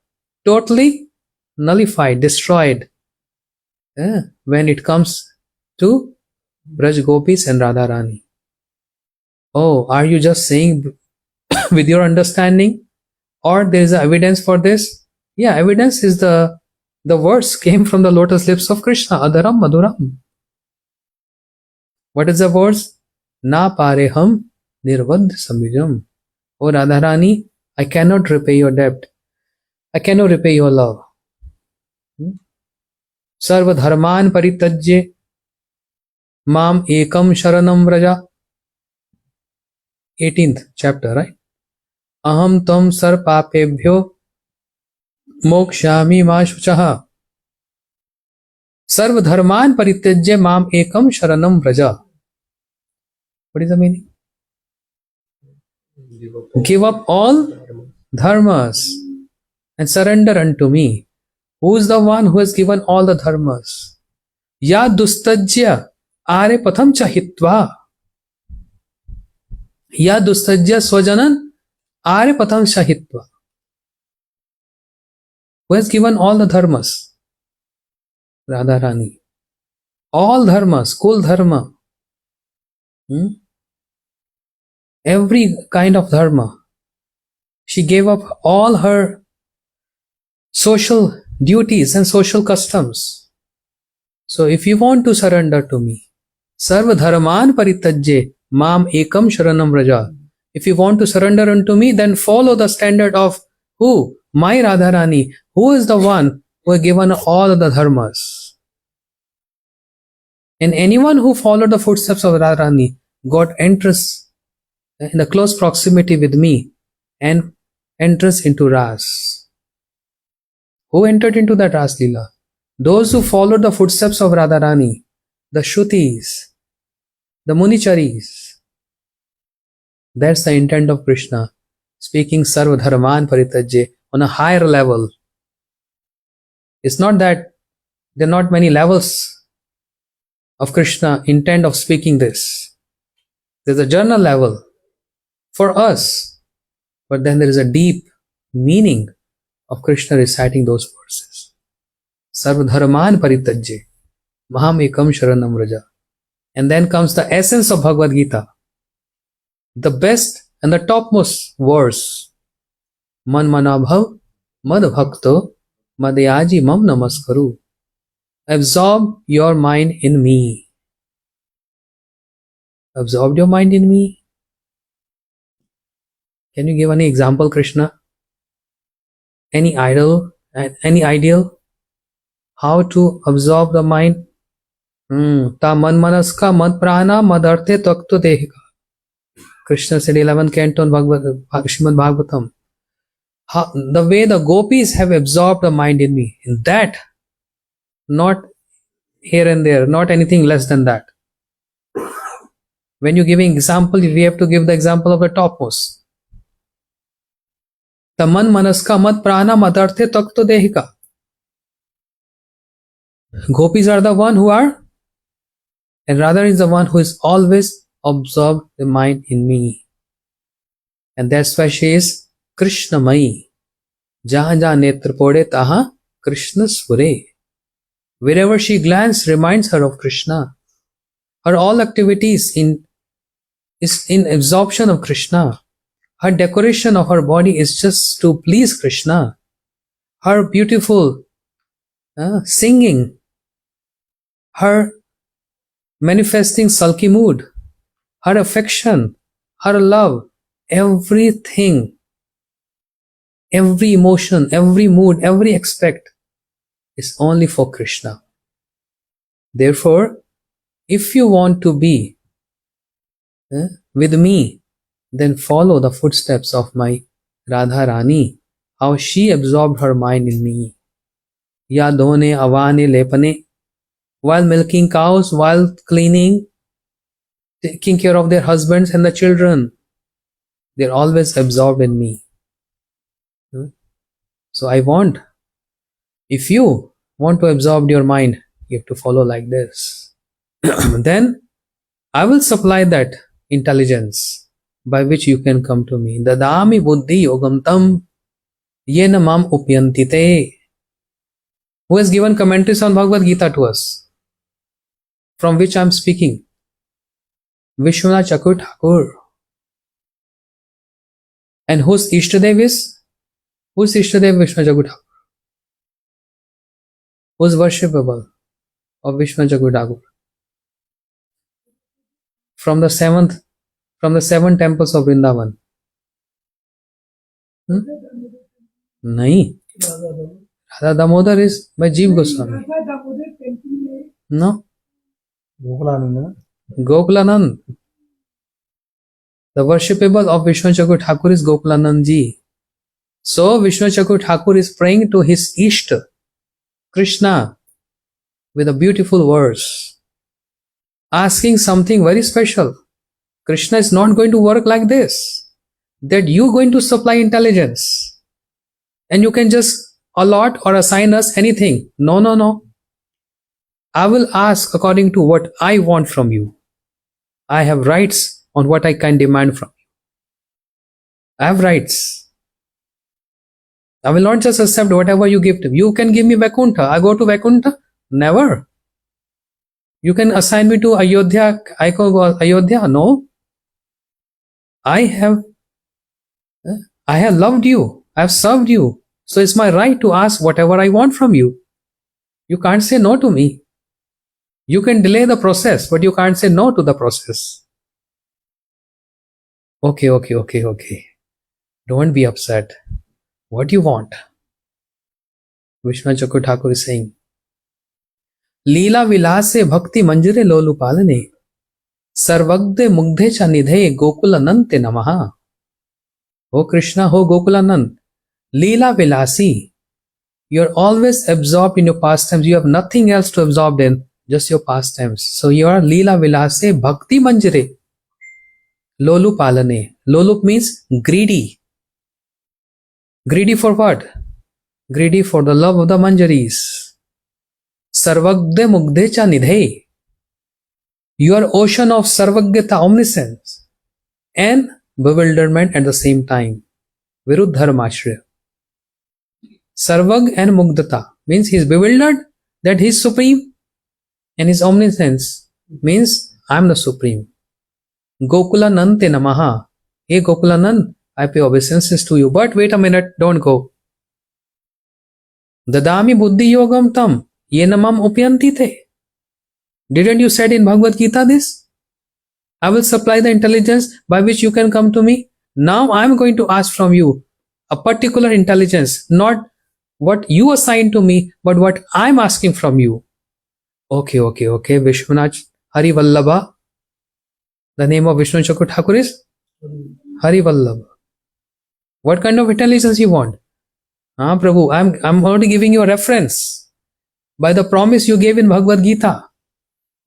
totally nullified, destroyed when it comes to Braj Gopis and Radharani. Oh, are you just saying with your understanding, or there is evidence for this? Yeah, evidence is the words came from the lotus lips of Krishna. Adaram Madhuram. What is the words? Na pareham nirvadh samijam. Oh Radharani, I cannot repay your debt. I cannot repay your love. Sarva dharman paritajye mam ekam sharanam vraja. 18th chapter, right? Aham tam sar papebhyo mokshami ma shuchaha. Sarva dharman paritajya mam ekam sharanam vraja. What is the meaning? Give up all dharmas and surrender unto me. Who is the one who has given all the dharmas? Ya dustajya are patham chahitva. Ya dustajya swajanan are patham chahitva. Who has given all the dharmas? Radharani. All dharmas, kul dharma. Every kind of dharma. She gave up all her social duties and social customs. So if you want to surrender to me, sarva dharman paritajye mam ekam sharanam vraja. If you want to surrender unto me, then follow the standard of who? My Radharani. Who is the one who has given all the dharmas? And anyone who followed the footsteps of Radharani got entrance in the close proximity with me and entrance into Ras. Who entered into that Ras Leela? Those who followed the footsteps of Radharani, the Shrutis, the Municharis. That's the intent of Krishna, speaking Sarva Dharman Paritajye on a higher level. It's not that there are not many levels of Krishna intent of speaking this. There's a general level for us, but then there is a deep meaning of Krishna reciting those verses. Sarva Dharman Paritajye Maham Ekam Sharanam Vraja. And then comes the essence of Bhagavad Gita. The best and the topmost verse. Man manabhav mad bhakto madyaji mam namaskaru. Absorb your mind in me. Absorb your mind in me. Can you give any example, Krishna? Any ideal? How to absorb the mind? Ta man manaska mad prana madarte takto dehika. Krishna said 11th canto in Srimad Bhagavatam. The way the gopis have absorbed the mind in me, in that, not here and there, not anything less than that. When you're giving example, we have to give the example of the topmost. The man manaska mad prana madarte takto dehika. Gopis are the one who are, and Radha is the one who is always absorbed the mind in me. And that's why she is Krishna Mai. Jahan jahan netra pode taha Krishna svure. Wherever she glances reminds her of Krishna. Her all activities is in absorption of Krishna. Her decoration of her body is just to please Krishna. Her beautiful singing, her manifesting sulky mood, her affection, her love, everything, every emotion, every mood, every aspect is only for Krishna. Therefore, if you want to be with me, then follow the footsteps of my Radharani. how she absorbed her mind in me. Ya dhone avane lepane, while milking cows, while cleaning, taking care of their husbands and the children. They're always absorbed in me. So I want, if you want to absorb your mind, you have to follow like this. Then I will supply that intelligence by which you can come to me. Dadami buddhi yogam tam yena mam upyantite. Who has given commentaries on Bhagavad Gita to us? From which I am speaking? Vishwanath Chakravarti Thakur. And whose Ishtadev is? Whose Ishtadev Vishwanath Chakravarti Thakur? Who's worshipable of Vishwanath Chakravarti Thakur? From the seven temples of Vrindavan. Nahi. Radha Damodar is by Jeev Goswami. No. Gokulanand. The worshipable of Vishwanath Chakravarti Thakur is Gokulanand ji. So Vishwanath Chakravarti Thakur is praying to his Ishta, Krishna, with a beautiful verse, asking something very special. Krishna is not going to work like this, that you going to supply intelligence and you can just allot or assign us anything. No, no, no. I will ask according to what I want from you. I have rights on what I can demand from you. I have rights. I will not just accept whatever you give to me. You can give me Vaikuntha. I go to Vaikuntha? Never. You can assign me to Ayodhya. I can go Ayodhya? No. I have loved you. I have served you. So it's my right to ask whatever I want from you. You can't say no to me. You can delay the process, but you can't say no to the process. Okay. Don't be upset. What do you want? Vishwanath Chakravarti Thakur is saying, Leela vilase bhakti manjare lolu palane, sarvagde mugdhe cha nidhe gokulanante namaha. Oh Krishna, oh Gokulanand, Leela vilasi, you're always absorbed in your pastimes. You have nothing else to absorb in, just your pastimes. So you are Leela vilase bhakti manjare lolu palane. Lolu means greedy. Greedy for what? Greedy for the love of the manjaris. Sarvagde mugdhe cha nidhe. You are ocean of sarvagyata, omniscience, and bewilderment at the same time. Viruddharmashriya. Sarvag and mugdata means he is bewildered that he is supreme, and his omniscience means I am the supreme. Gokulanante namaha. Hey Gokulanand, I pay obeisances to you. But wait a minute, don't go. Dadami buddhi yogam tam yenamam upyantite. Didn't you said in Bhagavad Gita this? I will supply the intelligence by which you can come to me. Now I am going to ask from you a particular intelligence, not what you assign to me, but what I am asking from you. Okay. Vishwanath Hari Vallabha. The name of Vishwanath Chakravarti Thakur is Hari Vallabha. What kind of intelligence you want? Prabhu, I'm already giving you a reference by the promise you gave in Bhagavad Gita.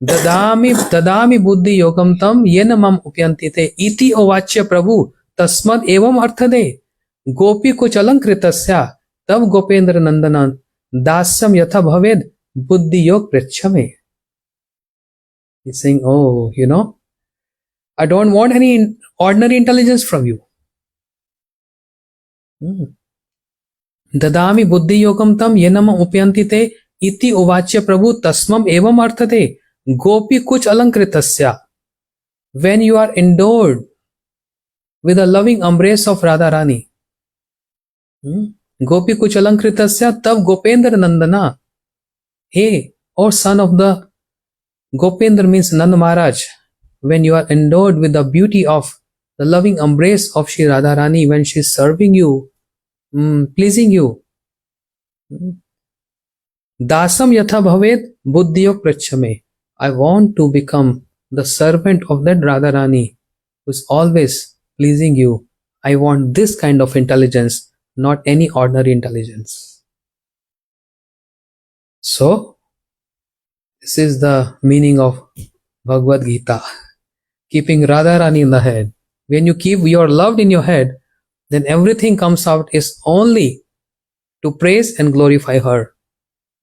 Dadami buddhi yogam tam yena mam upyantite iti ovachya Prabhu tasmad evam arthade gopi kuch alankritasya tab gopendra nandanan dasyam yatha bhaved buddhi yog prachame. He's saying, I don't want any ordinary intelligence from you. Dadami buddhi yogam tam yenam upyantite iti uvachya Prabhu tasmam evam arthate gopi kuch alankritasya. When you are endowed with a loving embrace of Radharani, gopi kuch alankritasya tab gopendra nandana. Hey, O son of the Gopendra means Nand Maharaj. When you are endowed with the beauty of the loving embrace of Shri Radharani, when she is serving you, pleasing you, dasam yatha bhaved buddhiyog prachame. I want to become the servant of that Radharani who is always pleasing you. I want this kind of intelligence, not any ordinary intelligence. So, this is the meaning of Bhagavad Gita. Keeping Radharani in the head. When you keep your loved in your head, then everything comes out is only to praise and glorify her.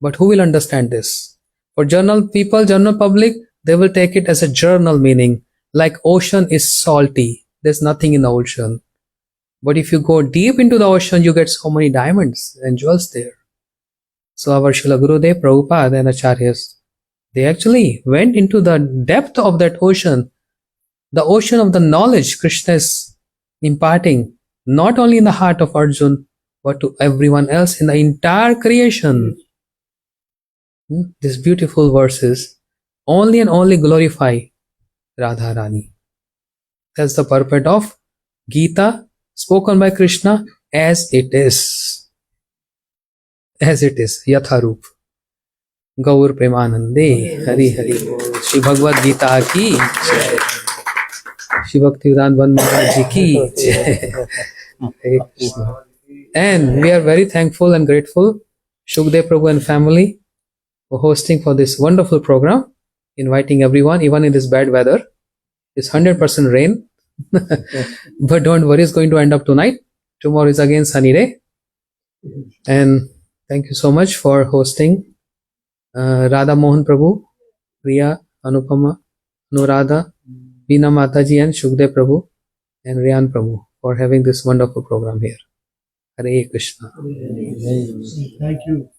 But who will understand this? For general people, general public, they will take it as a journal meaning, like ocean is salty. There's nothing in the ocean. But if you go deep into the ocean, you get so many diamonds and jewels there. So our Srila Gurudev, Prabhupada and Acharyas, they actually went into the depth of that ocean, the ocean of the knowledge Krishna is imparting, not only in the heart of Arjun, but to everyone else in the entire creation. These beautiful verses only and only glorify Radharani. That's the purport of Gita spoken by Krishna as it is. As it is, Yatharup. Gaur Premanande, Hari Hari Bol. Shri Bhagavad Gita ki jai. Shri Bhaktivedanta Bandh Maharaj ji ki jai. Hare Krishna. And we are very thankful and grateful, Shukdev Prabhu and family, for hosting for this wonderful program, inviting everyone, even in this bad weather. It's 100% rain. But don't worry, it's going to end up tonight. Tomorrow is again sunny day. And thank you so much for hosting Radha Mohan Prabhu, Priya, Anupama, Anuradha, Veena Mataji and Shukdev Prabhu and Riyan Prabhu for having this wonderful program here. Hare Krishna. Thank you.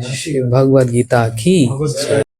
Shri Bhagavad Gita ki jai.